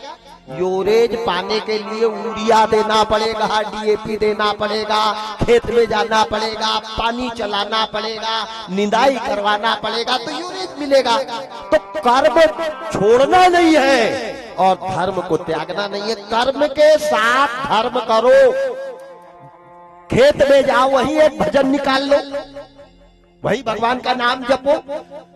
यूरेज पाने के लिए यूरिया देना पड़ेगा, डीएपी देना पड़ेगा, खेत में जाना पड़ेगा, पानी चलाना पड़ेगा, निंदाई करवाना पड़ेगा तो यूरेज मिलेगा। तो कर्म छोड़ना नहीं है और धर्म को त्यागना नहीं है। कर्म के साथ धर्म करो। खेत में जाओ, वही एक भजन निकाल लो, वही भगवान का नाम जपो,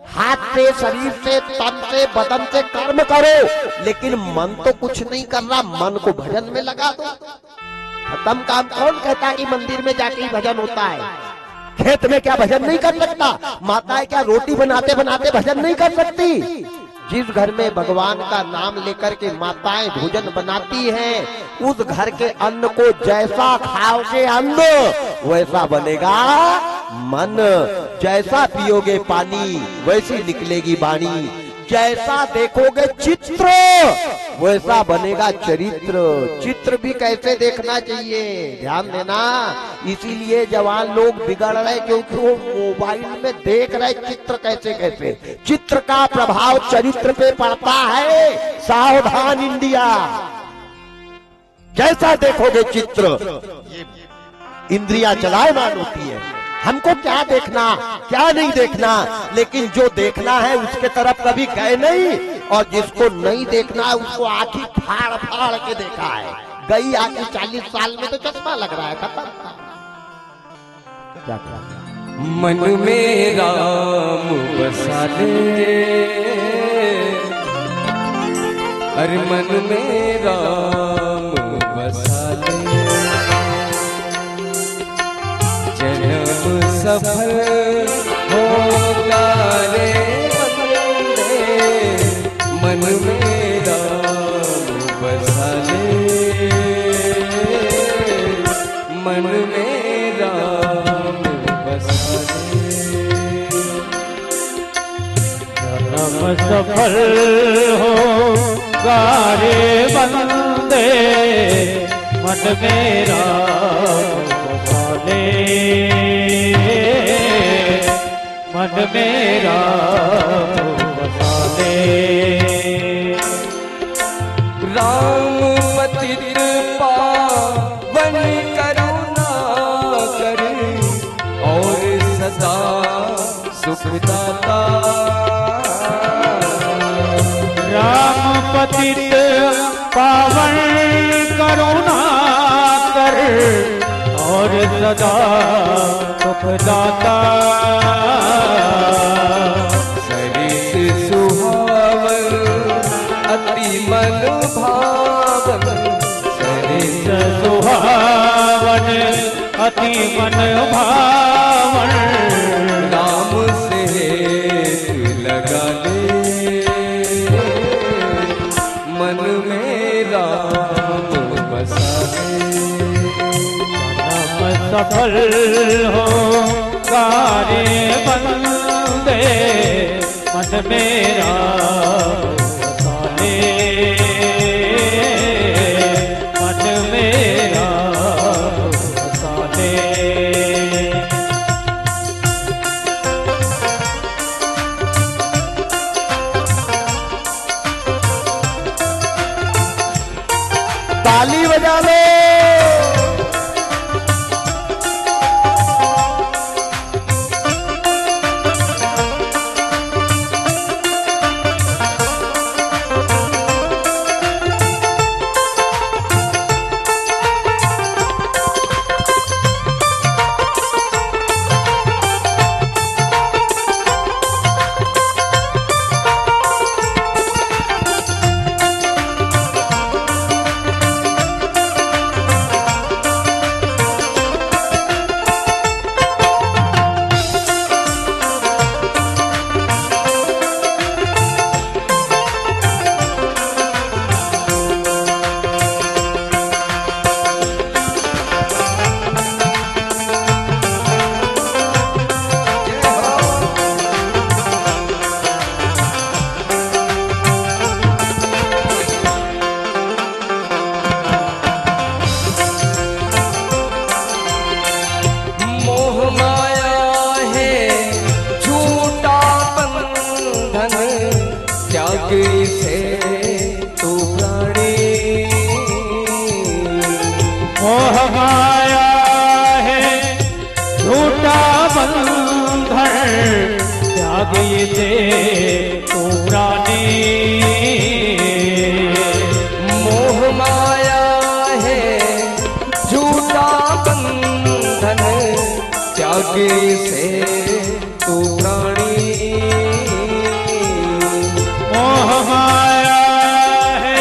हाथ से, शरीर से, तन से, बदन से कर्म करो, लेकिन मन तो कुछ नहीं कर रहा, मन को भजन में लगा दो। खत्म काम। कौन कहता है कि मंदिर में जाके ही भजन होता है? खेत में क्या भजन नहीं कर सकता? माताएं क्या रोटी बनाते बनाते भजन नहीं कर सकती? जिस घर में भगवान का नाम लेकर के माताएं भोजन बनाती हैं, उस घर के अन्न को जैसा खाओगे अन्न वैसा बनेगा मन, जैसा पियोगे पानी वैसी निकलेगी वाणी, जैसा देखोगे चित्र वैसा बनेगा चरित्र। चित्र भी कैसे देखना चाहिए, ध्यान देना। इसीलिए जवान लोग बिगड़ रहे क्योंकि वो मोबाइल में देख रहे चित्र कैसे कैसे। चित्र का प्रभाव चरित्र पे पड़ता है। सावधान इंडिया। जैसा देखोगे चित्र, इंद्रियां चलायमान होती है। हमको क्या देखना क्या नहीं देखना, लेकिन जो देखना है उसके तरफ कभी गए नहीं, और जिसको नहीं देखना है उसको आंखी फाड़ फाड़ के देखा है। गई आंखी 40 साल में तो चश्मा लग रहा है। खत्म। क्या मन में राम बसा ले, अरे मन में राम बसा ले, जन्म सफल होगा रे बंदे, मन में राम बसा ले, मन में राम बसा ले। जन्म सफल होगा रे बंदे, मन मेरा बसा ले, मन मेरा बसा ले। राम पतित पावन करुणा कर, और सदा सुखदाता। राम पतित पावन करुणा कर, और सदा सुखदाता। सरिस सुहावन अति मन भावन, सरिस सुहावन अति मन भावन, राम से लगा ले, मन में राम बसा ले। सफल हो गारे बंदे, मन मेरा बसा ले, मन मेरा बसा ले। ताली बजा लो। त्याग ये दे तू प्राणी। मोह माया है झूठा बंधन, त्याग से तू प्राणी। मोह माया है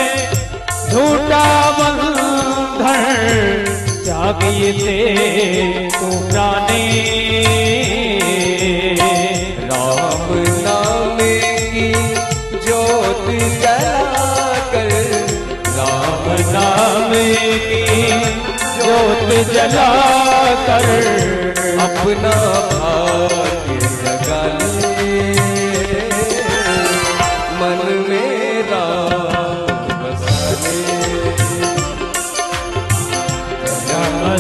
झूठा बंधन, त्याग ये दे तू प्राणी। राम नाम की ज्योत जलाकर, राम नाम की ज्योत जलाकर अपना भाग्य जगा ले। मन में राम बसा ले।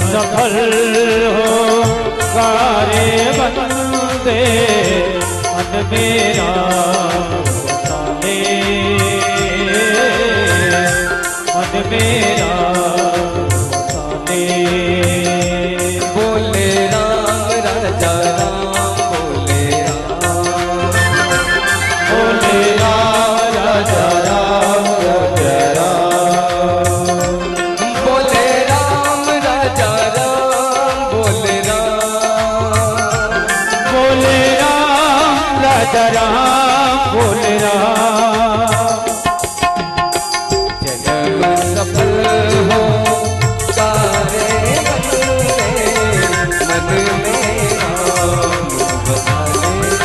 सफल हो सारे बंदे, मन मेरा साले, मन मेरा साले। बोले राम राजा राम, बोले राम, बोले राम राजा राम राजा राम। बोले राम राजा राम, बोले राम, बोले राम राजा राम, बोले राम। जन्म सफल हो सारे बंदे, मन में राम बसा ले।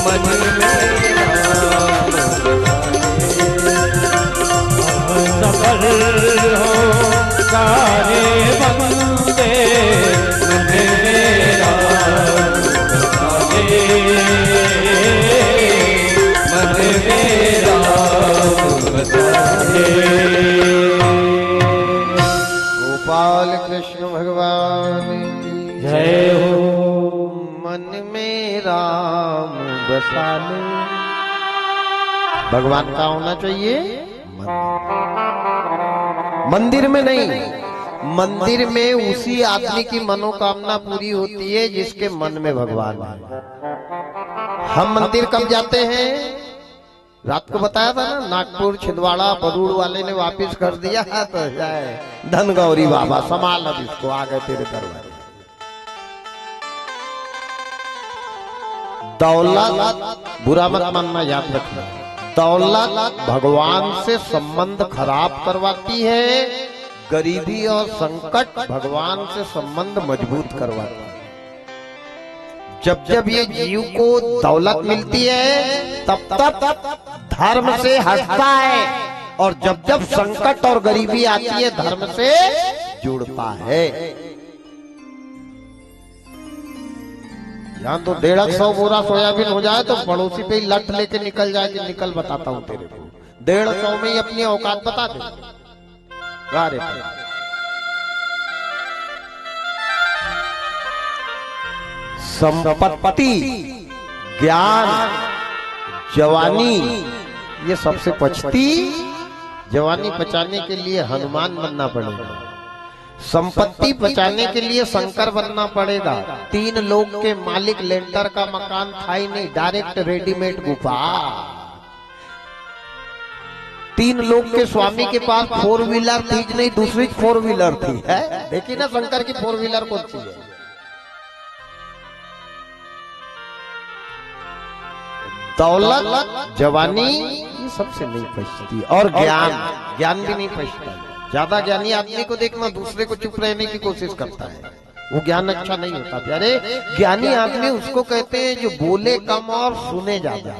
मन में राम बसा ले। सफल हो सारे बंदे, मन मेरा साले, मन मेरा साले। गोपाल कृष्ण भगवान की जय हो। मन में राम बसा ले। भगवान का होना चाहिए मंदिर में नहीं, मंदिर में उसी आदमी की मनोकामना पूरी होती है जिसके मन में भगवान है। हम मंदिर कब जाते हैं? रात को बताया था ना, नागपुर छिंदवाड़ा बरूड़ वाले ने वापस कर दिया तो जाए धन गौरी बाबा संभाल, अब इसको आ गए तेरे दरबार। दौलत बुरा मत मानना, याद रखना, दौलत भगवान से संबंध खराब करवाती है, गरीबी और संकट भगवान से संबंध मजबूत करवाती है। जब जब ये जीव को दौलत मिलती है तब तब धर्म से हटता है, और जब जब संकट और गरीबी आती है धर्म से जुड़ता है। यहाँ तो 150 बोरा सोयाबीन हो जाए तो पड़ोसी पे ही लट लेके निकल जाए कि निकल, बताता हूँ तेरे को, 150 में ही अपनी औकात बता दे। गारे संपत्ति, ज्ञान, जवानी, ये सबसे पचती। जवानी बचाने के लिए हनुमान बनना पड़ेगा, संपत्ति बचाने के लिए शंकर बनना पड़ेगा। 3 लोग के मालिक, लेंटर का मकान था ही नहीं, डायरेक्ट रेडीमेड गुफा। 3 लोग के स्वामी के पास 4 व्हीलर थी नहीं, दूसरी 4 व्हीलर थी, है देखी ना शंकर की 4 व्हीलर कौन सी है? दौलत, जवानी, ये सबसे नहीं पछती, और ज्ञान, ज्ञान भी नहीं पछता। ज्यादा ज्ञानी आदमी को देखना दूसरे को चुप रहने की कोशिश करता है, वो ज्ञान अच्छा नहीं होता प्यारे। ज्ञानी आदमी उसको कहते हैं जो बोले कम और सुने ज्यादा,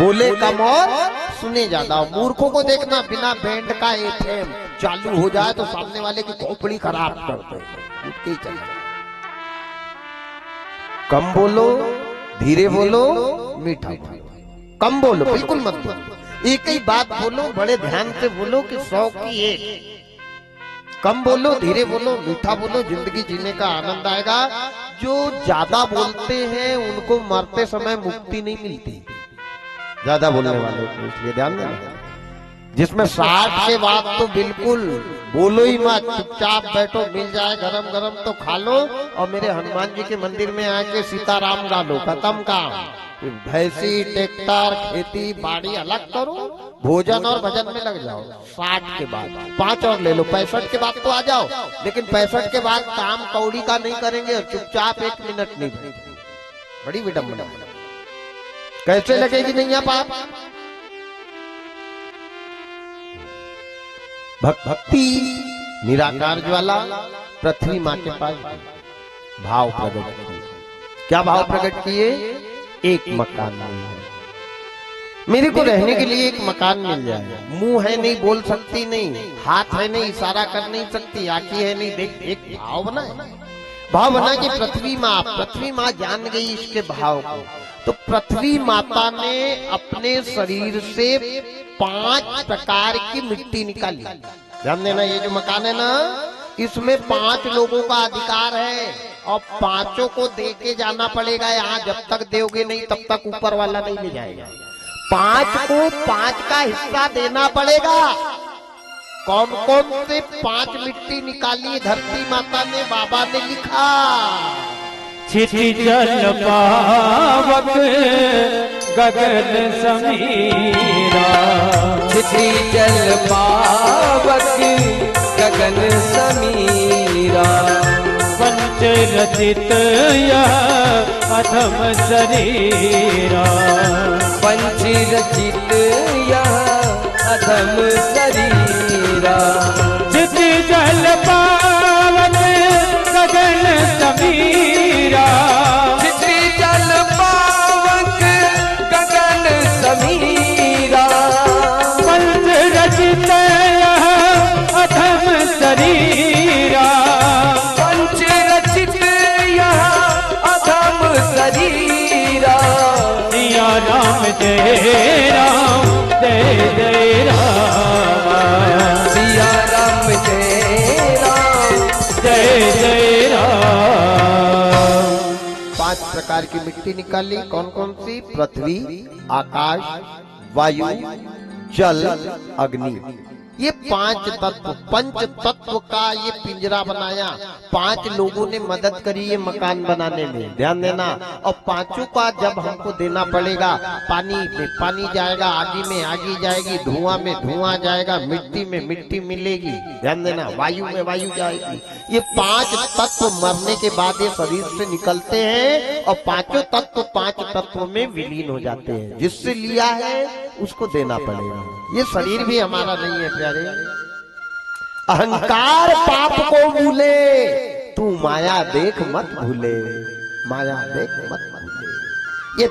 बोले कम और सुने ज्यादा। मूर्खों को देखना, बिना बैंड का एफएम चालू हो जाए तो सामने वाले की खोपड़ी खराब करते हैं, उठ के ही चले जाए। कम बोलो, धीरे बोलो, मीठा बोलो, कम बोलो, बिल्कुल मत बोलो, एक ही बात बोलो, बड़े ध्यान से बोलो कि 100 की 1। कम बोलो, धीरे बोलो, मीठा बोलो, जिंदगी जीने का आनंद आएगा। जो ज्यादा बोलते हैं उनको मरते समय मुक्ति नहीं मिलती, ज्यादा बोलने वालों को, इसलिए ध्यान देना। जिसमें 60 के बाद तो बिल्कुल बोलो ही मत, चुपचाप बैठो, मिल जाए गरम गरम तो खा लो और मेरे हनुमान जी के मंदिर में आके सीताराम गा लो, खत्म काम। भैंसी ट्रैक्टर खेती बाड़ी अलग करो, भोजन और भजन में लग जाओ। 60 के बाद 5 और ले लो, 65 के बाद तो आ जाओ, लेकिन 65 के बाद काम कौड़ी का नहीं करेंगे और चुपचाप 1 मिनट नहीं बैठेंगे। बड़ी विडम्बना, कैसे लगेगी नहीं आप? भक्ति निराकार ज्वाला पृथ्वी माँ के पास भाव प्रकट किए। क्या भाव प्रकट किए? एक मकान नहीं है, मेरे को रहने के लिए एक मकान मिल जाए। मुंह है नहीं, बोल सकती नहीं, हाथ है नहीं, इशारा कर नहीं सकती, आंखें है नहीं, देख एक भाव बना है। भाव बना कि पृथ्वी माँ जान गई इसके भाव को। तो पृथ्वी माता ने अपने शरीर से 5 प्रकार की मिट्टी निकाली। ध्यान देना, ये जो मकान है ना, इसमें 5 लोगों का अधिकार है और 5 को दे के जाना पड़ेगा। यहाँ जब तक दोगे नहीं तब तक ऊपर वाला नहीं ले जाएगा। 5 को 5 का हिस्सा देना पड़ेगा। कौन कौन से 5 मिट्टी निकाली धरती माता ने? बाबा ने लिखा, छिटी जल पावक गगन समीरा, छिटी जल पावक गगन समीरा, पंच रचित यह अधम शरीरा, पंच रचित यह अधम शरीरा, छिटी जल पावक गगन समीरा, छिटी जल पावक गगन समीरा, पंच रचित यह अधम शरीरा, पंच रचित यह अधम शरीरा, सिया राम जय राम जय जय राम, सिया राम जय राम जय जय राम। 5 प्रकार की मिट्टी निकाली। कौन कौन सी? पृथ्वी, आकाश, वायु, जल, अग्नि। ये 5 तत्व, पंच तत्व का ये पिंजरा बनाया। 5 लोगों ने मदद करी ये मकान बनाने में, ध्यान देना। और 5 का जब हमको देना पड़ेगा, पानी में पानी जाएगा, आगी में आगी जाएगी, धुआं में धुआं जाएगा, मिट्टी में मिट्टी मिलेगी, ध्यान देना, वायु में वायु जाएगी। ये 5 तत्व मरने के बाद ये शरीर से निकलते हैं और 5 तत्व 5 तत्वों में विलीन हो जाते हैं। जिससे लिया है उसको देना पड़ेगा। ये शरीर भी हमारा नहीं है प्यारे। अहंकार पाप को भूले, तू माया देख मत भूले, माया देख मत भूले। ये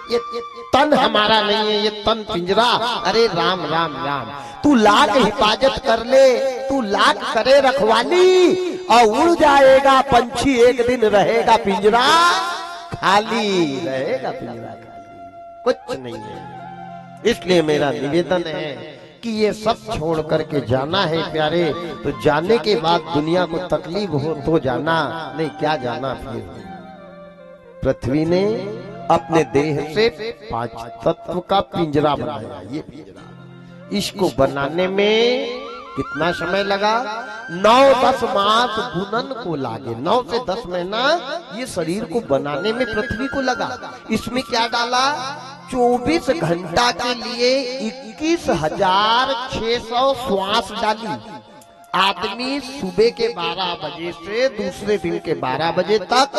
तन हमारा नहीं है, ये तन पिंजरा। अरे राम राम राम, तू लाख हिफाजत कर ले, तू लाख करे रखवाली और उड़ जाएगा पंछी, एक दिन रहेगा पिंजरा खाली, रहेगा पिंजरा खाली, कुछ नहीं है। इसलिए मेरा निवेदन है कि ये सब छोड़ करके जाना है प्यारे। तो जाने के बाद दुनिया को तकलीफ हो तो जाना, नहीं क्या जाना फिर। पृथ्वी ने अपने देह से 5 तत्व का पिंजरा बनाया। ये पिंजरा, इसको बनाने में कितना समय लगा? 9-10 मास बुनन को लागे। 9 से 10 महीना ये शरीर को बनाने में पृथ्वी को लगा। इसमें क्या डाला? 24 घंटा के लिए 21,600 श्वास डाली। आदमी सुबह के 12 बजे से दूसरे दिन के 12 बजे तक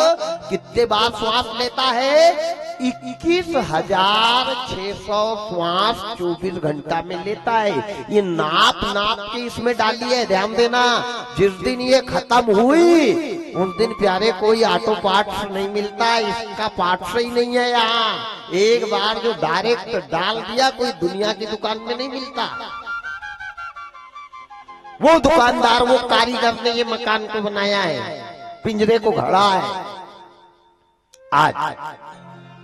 कितने बार श्वास लेता है? 21,600 श्वास 24 घंटा में लेता है। ये नाप नाप के इसमें डाली है, ध्यान देना। जिस दिन ये खत्म हुई उस दिन प्यारे कोई ऑटो पार्ट्स नहीं मिलता, इसका पार्ट्स ही नहीं है यहाँ। एक बार जो डायरेक्ट डाल दिया, कोई दुनिया की दुकान में नहीं मिलता। वो दुकानदार, वो कारीगर ने ये मकान को बनाया है, पिंजरे को घड़ा है। आज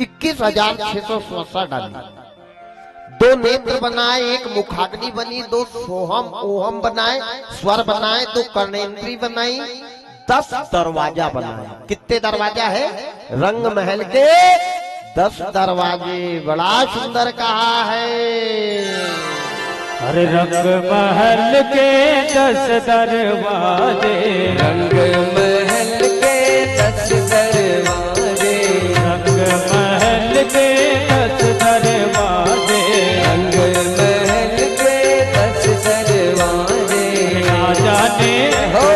21,600 श्वासा डाली, 2 नेत्र बनाए, 1 मुखाग्नि बनी, 2 सोहम ओहम बनाए, स्वर बनाए, 2 कर्णेंद्री बनाई, 10 दरवाजा बनाए। कितने दरवाजा है? रंग महल के 10 दरवाजे। बड़ा सुंदर कहा है। हर रंग महल के 10 दरवाजे, रंग महल के 10 दरवाजे, रंग महल के 10 दरवाजे, रंग महल के 10 दरवाजे। ना जाने हो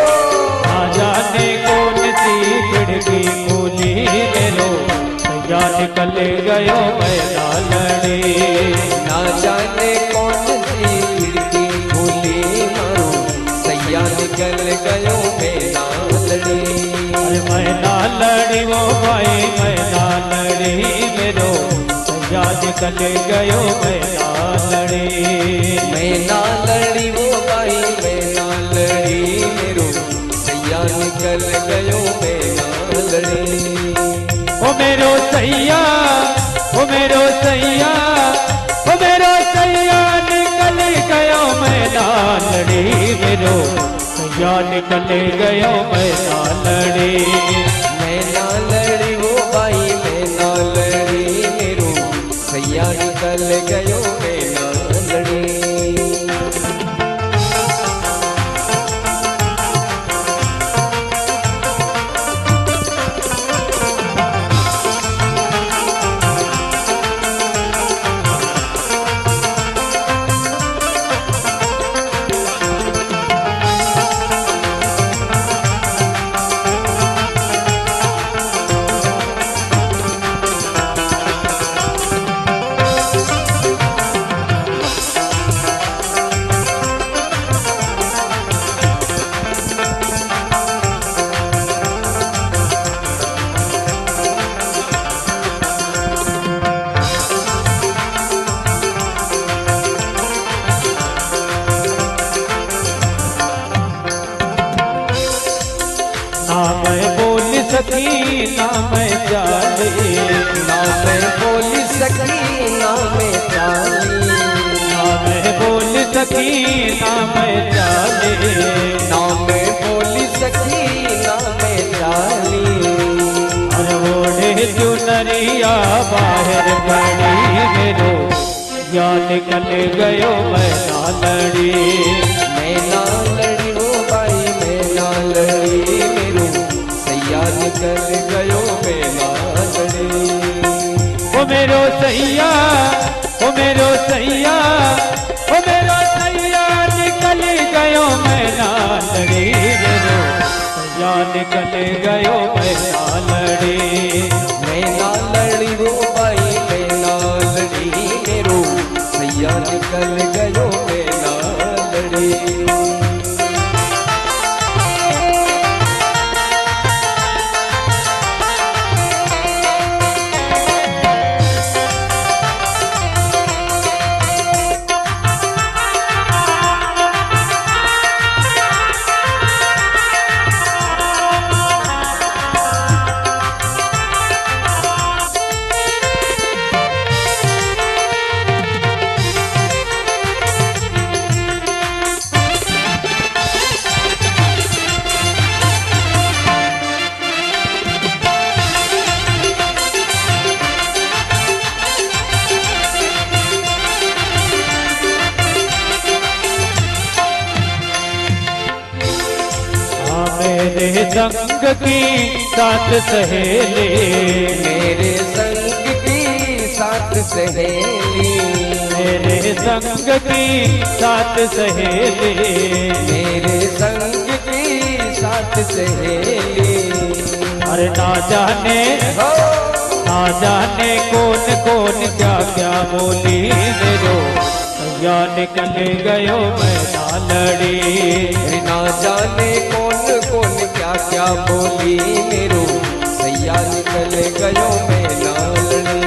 ना जाने कौन सी खिड़की खोली मेरो, सैया निकल गयो मैना लड़ी। ना जाने कौन सी खिड़की खोली मारो, सैया निकल गयो मैना लड़ी। अरे मैना लड़ी वो भाई मैना लड़ी मेरो, सैया निकल गयो मैना लड़ी। मैना लड़ी वो भाई मैना लड़ी मेरो, सैया निकल गयो मैना लड़ी। ओ मेरो सैया, ओ मेरो सैया, ओ मेरो सैया निकल गयो मैना लड़ी मेरो, सैया निकल गयो मैना लड़ी। मैना लड़ी वो भाई मैना लड़ी मेरो, सैया निकल गयो मैना लड़ी। ना मैं बोल सकी ना मैं जाने, ना मैं बोल सकी ना मैं चाली, ना मैं बोल सकी ना मैं जाने, ना मैं बोल सकी ना मैं चाली। अरे ओढ़े चुनरिया बाहर खड़ी मेरो, या निकल गयो मैना लड़ी। मैना लड़ी वो भाई मैना लड़ी मेरो, सैया निकल गयो मैना लड़ी। ओ मेरो सैया, ओ मेरो सैया, ओ मेरो सैया निकल गयो मैना लड़ी मेरो, सैया निकल गयो मैना लड़ी। मैना लड़ी वो भाई मैना लड़ी मेरो, सैया निकल गयो मैना लड़ी। मेरे संग की साथ सहेली, मेरे संग की साथ सहेली, मेरे संग की साथ सहेली, मेरे संग की साथ सहेली। अरे ना जाने हो ना जाने कौन कौन क्या क्या बोली मेरो, सैया निकल गयो मैना लड़ी। ना जाने कौन कौन क्या क्या बोली मेरो, सैया निकल गयो मैना लड़ी।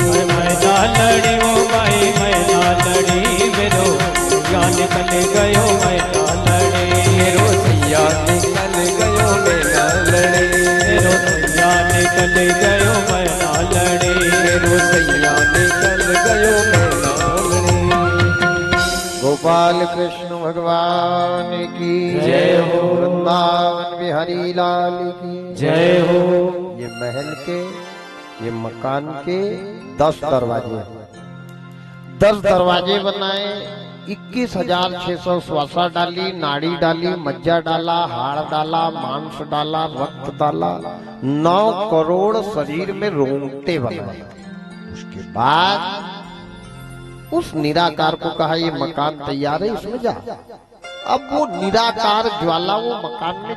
अरे मैना लड़ी वो भाई मैना लड़ी मेरो, सैया निकल गयो मैना लड़ी। मेरो सैया निकल गयो मैना लड़ी। मेरो सैया निकल गयो मैना लड़ी। मेरो सैया निकल गयो मैना लड़ी। गोपाल कृष्ण भगवान की जय हो। वृंदावन बिहारी लाल की जय हो। ये महल के, ये मकान के 10 दरवाजे हैं। 10 दरवाजे बनाए, 21,600 श्वासा डाली, नाड़ी डाली, मज्जा डाला, हाड़ डाला, मांस डाला, रक्त डाला, 9 करोड़ शरीर में रोंगटे बनाए। उसके बाद उस निराकार को कहा ये मकान तैयार है, इसमें जा। अब वो निराकार ज्वाला वो मकान में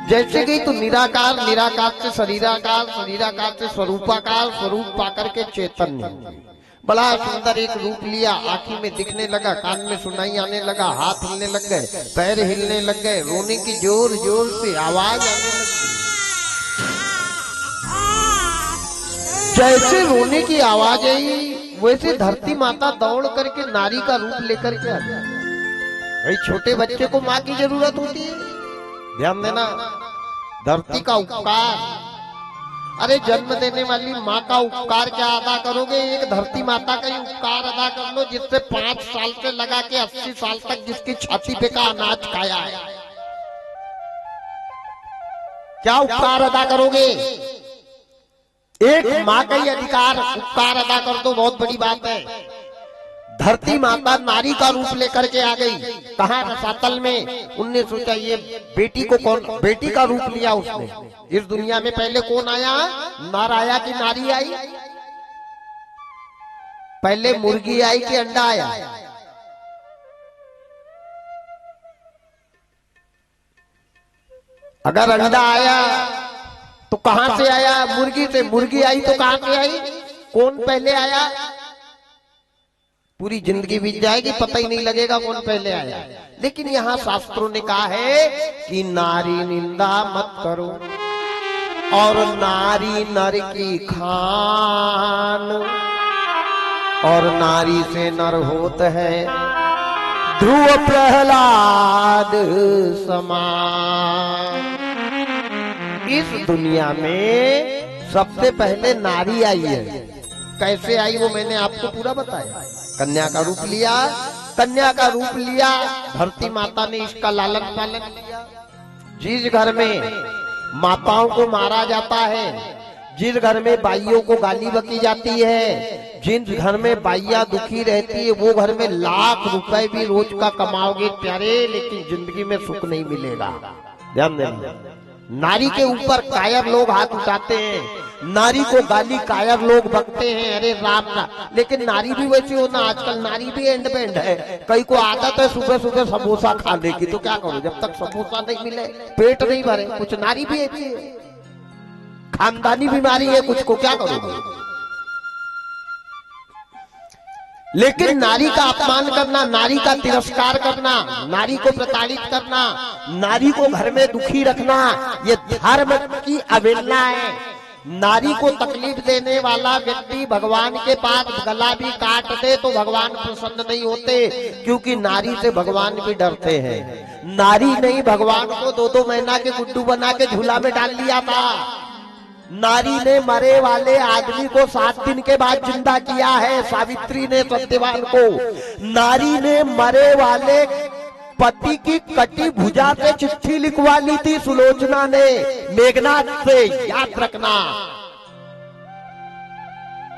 जैसे गई तो निराकार, निराकार से शरीराकार, शरीराकार से स्वरूपाकार, स्वरूप पाकर के चैतन्य, बड़ा सुंदर एक रूप लिया। आंखी में दिखने लगा, कान में सुनाई आने लगा, हाथ हिलने लग गए, पैर हिलने लग गए, रोने की जोर जोर से आवाज आने लग गई। जैसे रोने की आवाज आई वैसे धरती माता दौड़ करके नारी का रूप लेकर के आ गई। भाई छोटे बच्चे को माँ की जरूरत होती है, ध्यान देना। धरती का उपकार, अरे जन्म देने वाली माँ का उपकार क्या अदा करोगे? एक धरती माता का ही उपकार अदा कर लो, जिससे 5 साल से लगा के 80 साल तक जिसकी छाती पे का अनाज खाया है। क्या उपकार अदा करोगे? एक माँ का ही अधिकार उपकार अदा कर दो, बहुत बड़ी बात है। धरती माता नारी का रूप लेकर के आ गई, कहा रसातल में। उनने सोचा ये बेटी को कौन, बेटी का रूप लिया उसने। इस दुनिया में पहले कौन आया? नर आया कि नारी आई? पहले मुर्गी आई कि अंडा आया? अगर अंडा आया तो कहां से आया? मुर्गी से। मुर्गी आई तो कहां से आई? कौन पहले आया? पूरी जिंदगी बीत जाएगी, पता ही नहीं लगेगा कौन पहले आया। लेकिन यहाँ शास्त्रों ने कहा है कि नारी निंदा मत करो और नारी नर की खान, और नारी से नर होत है ध्रुव प्रहलाद समान। इस दुनिया में सबसे पहले नारी आई है। कैसे आई वो मैंने आपको पूरा बताया। कन्या का रूप लिया, कन्या का रूप लिया, धरती माता ने इसका लालन पालन किया। जिस घर में माताओं को मारा जाता है, जिस घर में बाइयों को गाली बकी जाती है, जिस घर में बाइया दुखी रहती है, वो घर में लाख रुपए भी रोज का कमाओगे प्यारे, लेकिन जिंदगी में सुख नहीं मिलेगा। ध्यान देना। नारी के ऊपर कायर लोग हाथ उठाते हैं, नारी को गाली कायर लोग बकते हैं, अरे राम ना। लेकिन नारी भी वैसी हो ना, आजकल नारी भी एंड पे एंड है। कई को आदत है सुबह सुबह समोसा खाने की, तो क्या करो, जब तक समोसा नहीं मिले पेट नहीं भरे। कुछ नारी भी ऐसी है, खानदानी बीमारी है कुछ को, क्या करोगे? लेकिन नारी का अपमान करना, नारी का तिरस्कार करना, नारी को प्रताड़ित करना, नारी को घर में दुखी रखना, ये धर्म की अवहेलना है। नारी को तकलीफ देने वाला व्यक्ति भगवान के पास गला भी काट दे तो भगवान प्रसन्न नहीं होते, क्योंकि नारी से भगवान भी डरते हैं। नारी नहीं, भगवान को 2-2 महीना के गुड्डू बना के झूला में डाल दिया था। नारी ने मरे वाले आदमी को 7 दिन के बाद जिंदा किया है, सावित्री ने सत्यवान को। नारी ने मरे वाले पति की कटी भुजा से चिट्ठी लिखवा ली थी सुलोचना ने मेघनाथ से, याद रखना।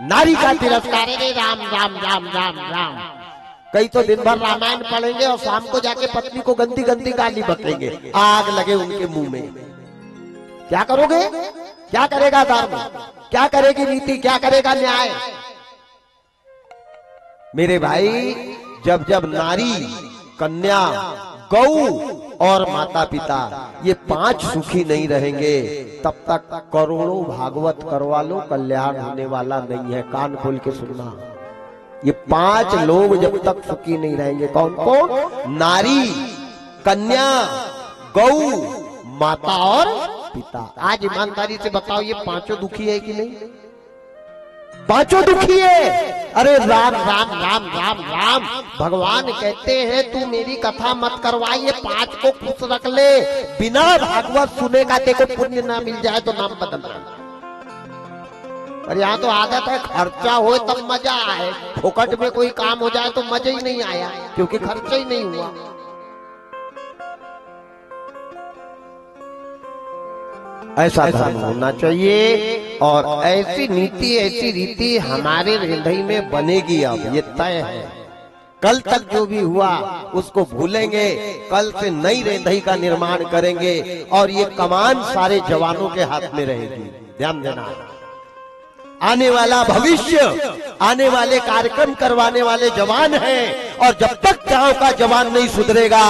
नारी का तिरस्कार है, राम राम राम राम राम। कई तो दिन भर रामायण पढ़ेंगे और शाम को जाके पत्नी को गंदी गंदी गाली बकेंगे, आग लगे उनके मुंह में। क्या करोगे? क्या करेगा धर्म? क्या करेगी नीति? क्या करेगा न्याय? मेरे भाई, जब जब नारी, कन्या, गौ और माता पिता ये 5 सुखी नहीं रहेंगे, तब तक करोड़ों भागवत करवा लो, कल्याण होने वाला नहीं है। कान खोल के सुनना, ये 5 लोग जब तक सुखी नहीं रहेंगे। कौन कौन? नारी, कन्या, गौ, माता और पिता। आज ईमानदारी से बताओ, ये 5 दुखी है कि नहीं? 5 दुखी है। अरे राम राम राम राम राम। भगवान कहते हैं तू मेरी कथा मत करवा, ये 5 को खुश रख ले। बिना भागवत सुनेगा देखो पुण्य ना मिल जाए तो नाम बदलना। और यहाँ तो आदत है खर्चा हो तब मजा आए, फोकट में कोई काम हो जाए तो मजा ही नहीं आया, क्योंकि खर्चा ही नहीं हुआ। ऐसा धर्म होना चाहिए और ऐसी नीति, ऐसी रीति हमारे हृदय में बनेगी। अब ये तय है। कल तक जो भी हुआ उसको भूलेंगे, कल से नई रेंधई का निर्माण करेंगे और ये कमान सारे जवानों के हाथ में रहेगी। ध्यान देना, आने वाला भविष्य, आने वाले कार्यक्रम करवाने वाले जवान हैं, और जब तक गांव का जवान नहीं सुधरेगा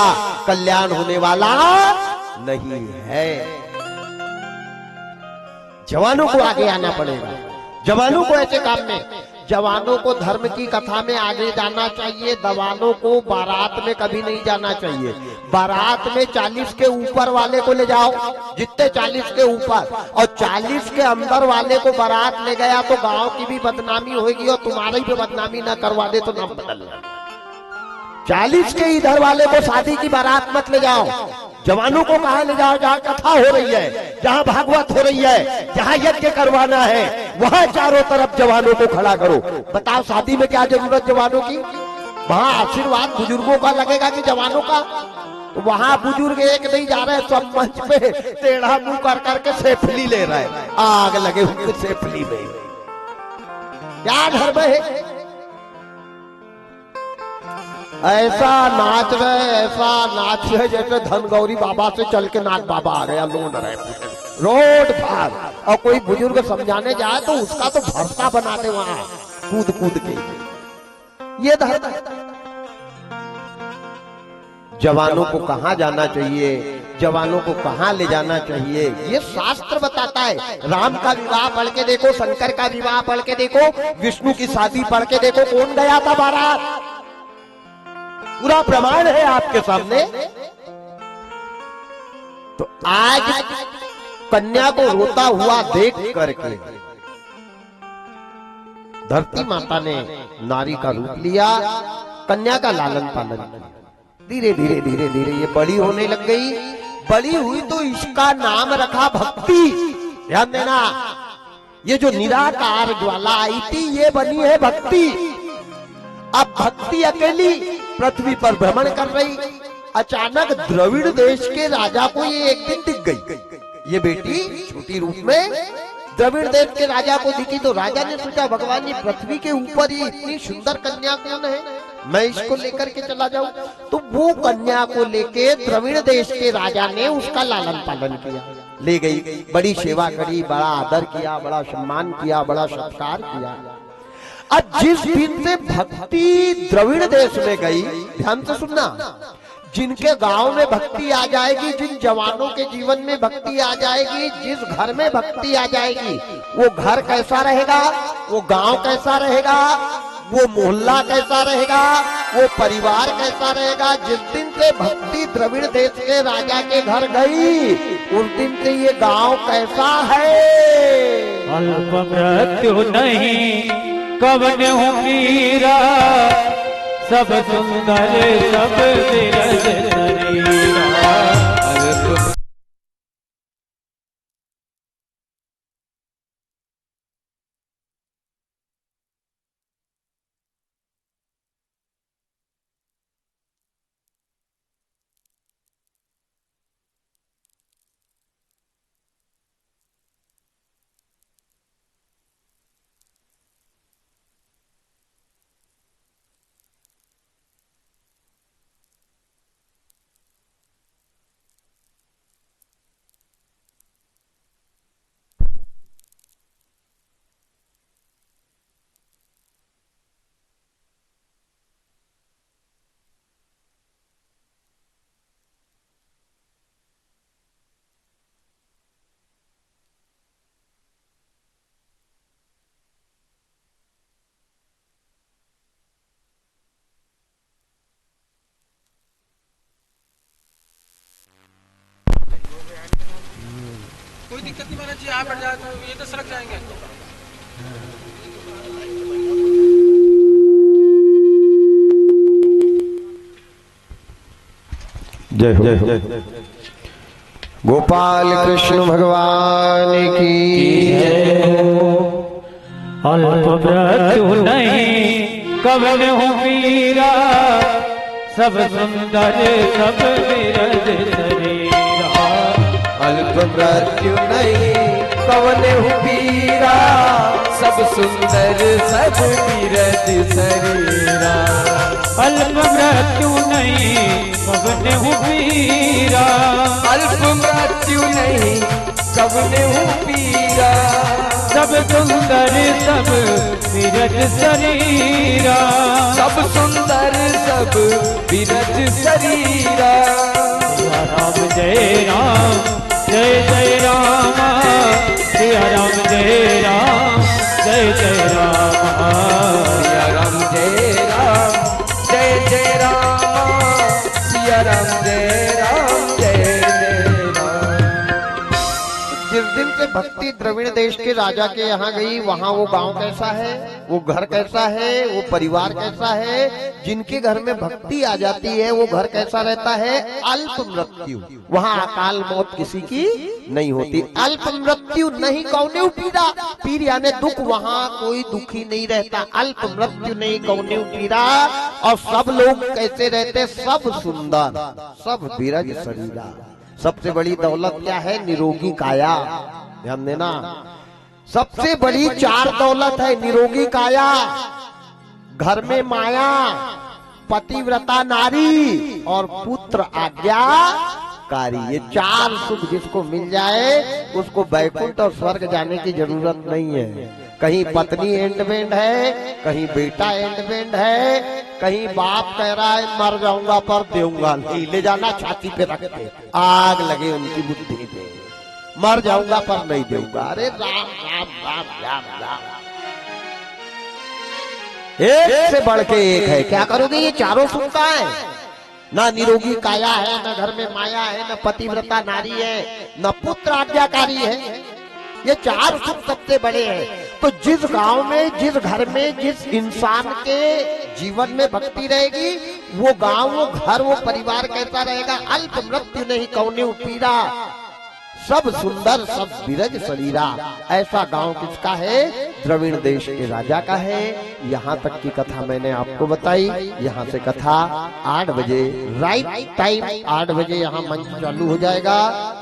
कल्याण होने वाला नहीं है। जवानों को आगे आना पड़ेगा, जवानों को ऐसे काम में, जवानों को धर्म की कथा में आगे जाना चाहिए। जवानों को बारात में कभी नहीं जाना चाहिए। बारात में 40 के ऊपर वाले को ले जाओ, जितने 40 के ऊपर, और 40 के अंदर वाले को बारात ले गया तो गांव की भी बदनामी होगी, और तुम्हारी भी बदनामी ना करवा दे तो नाम बदल। 40 के इधर वाले को शादी की बारात मत ले जाओ। जवानों को कहा ले जाओ जहां कथा हो रही है, जहां भागवत हो रही है, जहां यज्ञ करवाना है, वहां चारों तरफ जवानों को खड़ा करो। बताओ शादी में क्या जरूरत जवानों की? वहां आशीर्वाद बुजुर्गों का लगेगा कि जवानों का? वहां बुजुर्ग एक नहीं जा रहे, सब मंच पे टेढ़ा मुंह कर करके सेफली ले रहे हैं। आग लगे हुए सेफली में, क्या धर्म है? ऐसा नाच रहे, ऐसा नाच रहे जैसे धनगौरी बाबा से चल के नाथ बाबा आ गया, लोड रहे रोड पार, और कोई बुजुर्ग समझाने जाए तो उसका तो भरसा बना दे वहां कूद कूद के। ये धर्म है। जवानों को कहां जाना चाहिए, जवानों को कहां ले जाना चाहिए, ये शास्त्र बताता है। राम का विवाह पढ़ के देखो, शंकर का विवाह पढ़ के देखो, विष्णु की शादी पढ़ के देखो, कौन गया था बारात? पूरा प्रमाण है आपके सामने। तो आज कन्या को रोता हुआ देख करके धरती माता ने नारी का रूप लिया, कन्या का लालन पालन किया। धीरे धीरे धीरे धीरे ये बड़ी होने लग गई। बड़ी हुई तो इसका नाम रखा भक्ति। ध्यान देना, ये जो निराकार ज्वाला आई थी ये बनी है भक्ति। अब भक्ति अकेली पृथ्वी पर भ्रमण कर रही, अचानक द्रविड़ देश के राजा को ये एक दिन दिख गई। ये बेटी छोटी रूप में द्रविड़ देश के राजा को दिखी तो राजा ने सोचा भगवान, ये पृथ्वी के ऊपर ये इतनी सुंदर कन्या कौन है, मैं इसको लेकर के चला जाऊं। तो वो कन्या को लेके द्रविड़ देश के राजा ने उसका लालन पालन किया, ले गई, बड़ी सेवा करी, बड़ा आदर किया, बड़ा सम्मान किया, बड़ा सत्कार किया। अब जिस दिन से भक्ति द्रविड़ देश में गई, ध्यान से सुनना, जिनके गांव में भक्ति आ जाएगी, जिन जवानों के जीवन में भक्ति आ जाएगी, जिस घर में भक्ति आ जाएगी, वो घर कैसा रहेगा, वो गांव कैसा रहेगा, वो मोहल्ला कैसा रहेगा, वो परिवार कैसा रहेगा। जिस दिन से भक्ति द्रविड़ देश के राजा के घर गई, उस दिन से ये गांव कैसा है। अल्प मृत्यु नहीं कवन हूँ मीरा, सब सुंदर सब विरज शरीरा। कोई दिक्कत नहीं महाराज जी, आप बैठ जाए तो ये तो सड़क जाएंगे। जय हो जय हो। गोपाल कृष्ण भगवान की जय हो। अल्प मृत्यु नहीं कवन हूँ मीरा, सब सुंदर सब विरज शरीरा। अल्प मृत्यु नहीं कवन हूँ वीरा, सब सब सुंदर सब बीरज शरीरा। अल्प मृत्यु नहीं कबने हूँ पीरा, अल्प मृत्यु नहीं कबने हूँ पीरा। सब सुंदर सब बीरज शरीरा, सब सुंदर सब बीरज शरीरा। सिया राम जय राम जय जय राम, सिया राम जय राम जय जय राम, सिया राम जय राम जय जय राम, सिया राम जय राम जय जय राम। जिस दिन से भक्ति द्रविड़ देश के राजा के यहाँ गई, वहाँ वो गांव कैसा है, वो घर कैसा है, वो परिवार कैसा है, जिनके घर में भक्ति आ जाती है वो घर कैसा रहता है, अल्प मृत्यु। वहाँ अकाल मौत किसी की नहीं होती। अल्प मृत्यु नहीं कौने पीड़ा, पीर यानी दुख, वहाँ कोई दुखी नहीं रहता। अल्प मृत्यु नहीं कौने पीड़ा। और सब लोग कैसे रहते, सब सुंदर सब बीरज शरीरा। सबसे बड़ी दौलत क्या है, निरोगी काया। ध्यान देना, सबसे बड़ी चार दौलत है, निरोगी काया, घर में माया, पतिव्रता नारी और पुत्र आज्ञाकारी। ये चार सुख जिसको मिल जाए उसको वैकुंठ और स्वर्ग जाने की जरूरत नहीं है। कहीं पत्नी एंड बेंड है, कहीं बेटा एंड बेंड है, कहीं बाप कह रहा है मर जाऊंगा पर दूंगा नहीं, ले जाना छाती पे रख के, आग लगे उनकी बुद्धि पे, मर जाऊंगा पर नहीं दूंगा। अरे राम राम राम राम राम, एक से बढ़ के एक है। क्या करोगे, ये चारों सुख का है। ना निरोगी काया है, न घर में माया है, न पतिव्रता नारी है, न पुत्र आज्ञाकारी है। ये चार सुख सबसे बड़े हैं। तो जिस गांव में, जिस घर में, जिस इंसान के जीवन में भक्ति रहेगी, वो गांव, वो घर, वो परिवार कैसा रहेगा, अल्प मृत्यु नहीं कौने पीड़ा, सब सुंदर सब बीरज शरीरा। ऐसा गांव किसका है, द्रविड़ देश के राजा का है। यहाँ तक की कथा मैंने आपको बताई। यहाँ से कथा 8 बजे राइट टाइम 8 बजे यहाँ मंच चालू हो जाएगा।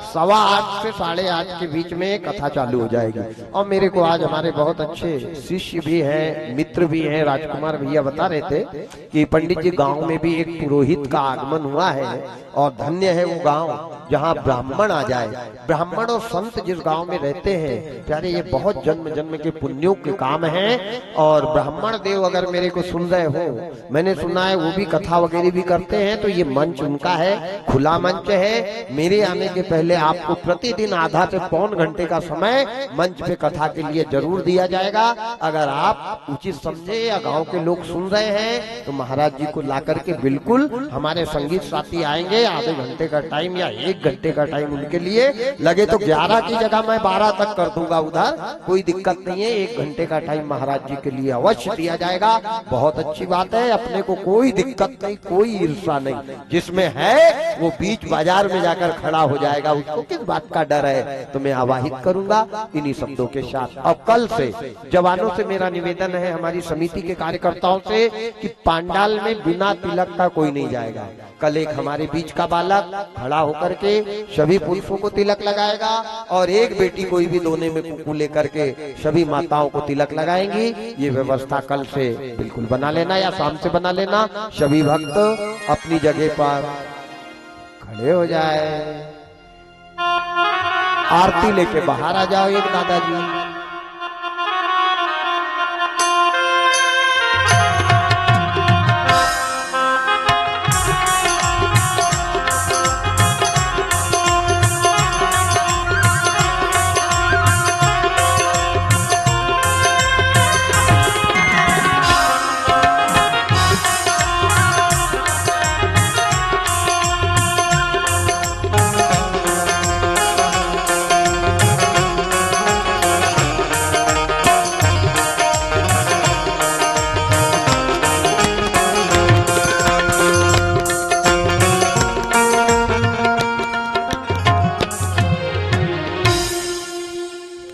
8:15 से 8:30 के बीच में कथा चालू हो जाएगी। और मेरे को आज हमारे बहुत अच्छे शिष्य भी हैं, मित्र भी हैं, राजकुमार भैया बता रहे थे कि पंडित जी गांव में भी एक पुरोहित का आगमन हुआ है और धन्य है वो गांव जहाँ ब्राह्मण आ जाए। ब्राह्मण और संत जिस गांव में रहते हैं प्यारे, ये बहुत जन्म जन्म के पुण्यों के काम हैं। और ब्राह्मण देव अगर मेरे को सुन रहे हो, मैंने सुना है वो भी कथा वगैरह भी करते हैं, तो ये मंच उनका है, खुला मंच है। मेरे आने के पहले आपको प्रतिदिन आधा से पौन घंटे का समय मंच पे कथा के लिए जरूर दिया जाएगा। अगर आप उचित समझे या गांव के लोग सुन रहे हैं तो महाराज जी को ला करके बिल्कुल, हमारे संगीत साथी आएंगे, आधे घंटे का टाइम या 1 घंटे का टाइम उनके लिए लगे तो 11 की जगह मैं 12 तक कर दूंगा, उधर कोई दिक्कत नहीं है। 1 घंटे का टाइम महाराज जी के लिए अवश्य दिया जाएगा। बहुत अच्छी बात है, अपने को कोई दिक्कत नहीं, कोई ईर्षा नहीं। जिसमें है वो बीच बाजार में जाकर खड़ा हो जाएगा, उसको किस बात का डर है। तो मैं आवाहित करूंगा इन्हीं शब्दों के साथ। और कल से जवानों से मेरा निवेदन है, हमारी समिति के कार्यकर्ताओं से, कि पांडाल में बिना तिलक का कोई नहीं जाएगा। कल एक हमारे बीच का बालक खड़ा होकर के सभी पुरुषों को तिलक लगाएगा और एक बेटी कोई भी दोने में कुकू लेकर के सभी माताओं को तिलक लगाएंगी। ये व्यवस्था कल से बिल्कुल बना लेना या शाम से बना लेना। सभी भक्त अपनी जगह पर खड़े हो जाए, आरती लेके बाहर आ जाओ। एक दादाजी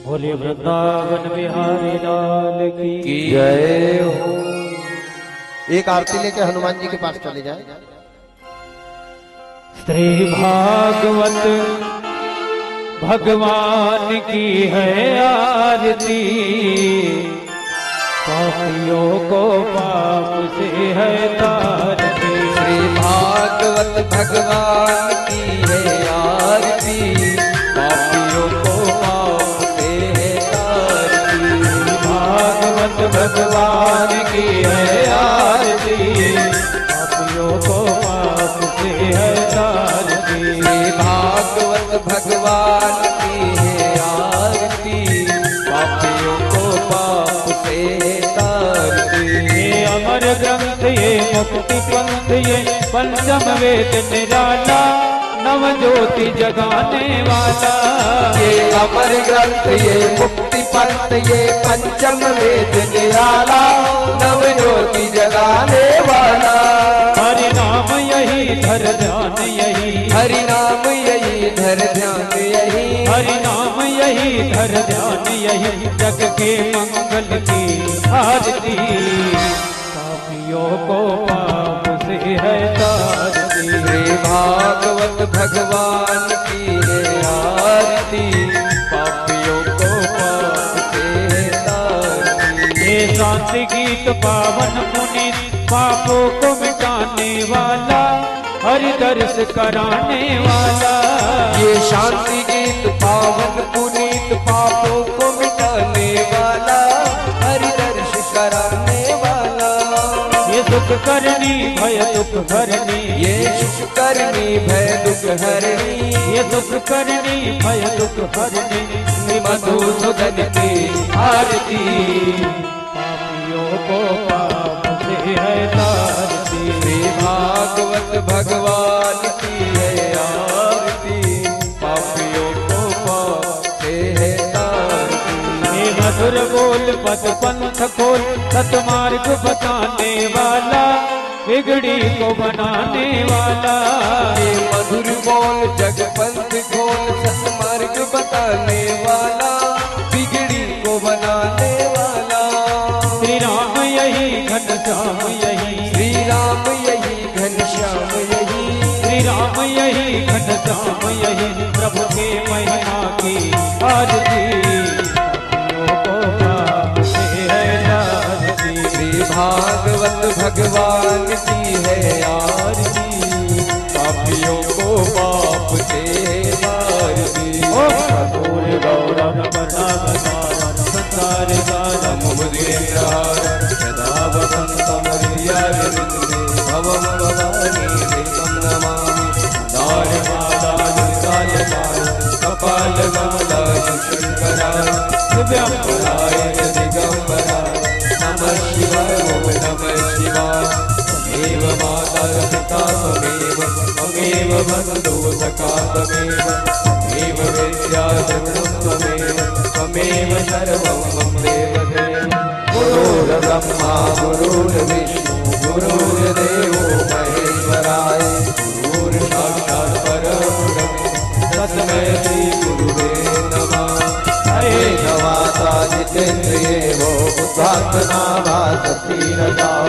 बोले वृंदावन बिहारी लाल की जय हो। एक आरती लेके हनुमान जी के पास चले जाए। श्री भागवत भगवान की है आरती, पापियों को पाप से है तारती। श्री भागवत भगवान की है आरती, पापियों को पाप से है तारती। भागवत भगवान की है आरती, पापियों को पाप से है तारती। श्री भागवत भगवान की है आरती, पापियों को पाप से तारती। ये अमर ग्रंथ ये मुक्ति पंथ ये पंचम वेद निराला, नव ज्योति जगाने वाला। ये अमर ग्रंथ ये मुक्ति पंथ ये पंचम वेद निराला, नव ज्योति जगाने वाला। हरि नाम यही धर ध्यान यही, हरि नाम यही धर ध्यान यही, हरि नाम यही धर ध्यान यही, जग के मंगल की आरती। पापियों को पाप से है तारती। श्री भागवत भगवान की है आरती, पापियों को पाप से तारती। ये शांति गीत पावन पुनीत, पापों को मिटाने वाला, हरि दर्श कराने वाला। ये शांति गीत पावन पुनीत, पापों को मिटाने वाला, हरि दर्श कराने वाला। ये सुख करनी भय दुख हरनी, ये सुख करनी भय दुख हरनी, ये सुख करनी भय दुख हरनी, मधुसूदन की आरती। पापियों को पाप से है तारती। श्री भागवत भगवान की है आरती, पापियों को पाप से है तारती। हे मधुर बोल पद पंथ खोल, सतमार्ग बताने वाला, बिगड़ी को बनाने वाला। ये मधुर बोल जग पंथ खोल, सतमार्ग बताने वाला, बिगड़ी को बनाने वाला। श्री राम यही घनश्याम यही, श्री राम यही घनश्याम यही, श्री राम यही घनश्याम यही, प्रभु के महिमा की आरती। पापियों को पाप से है तारती। श्री भागवत भगवान की है आरती, पापियों को पाप से तारती। ओम कर्पूर गौरम करुणावतारम संसार सारम मुद्रेन्द्रहार सदा वसन्तं हृदयारविन्दे, भवं भवानी देवं नमामि। दारमादानुकालकाल कपालकमलाय शङ्कराय, दिव्याम्बराय दिगम्बराय, नमः शिवाय ॐ नमः शिवाय। त्वमेव माता पिता त्वमेव, त्वमेव बन्धुः सखा त्वमेव, त्वमेव विद्या जगतं त्वमेव, त्वमेव सर्वं मम देवदेव। गुरुर्ब्रह्मा गुरुर्विष्णु गुरुर्देवो महेश्वराय, गुरुर्साक्षात् परब्रह्म तस्मै श्री गुरुवे नमः। हरे नवाता जितेन्द्रिये वो बुद्धात्मा भासती रजाओ,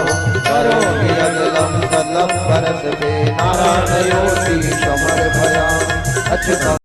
करोमि अखिलं सकलं परस्ते नारायणयोति समर्पयामि। अच्युतम्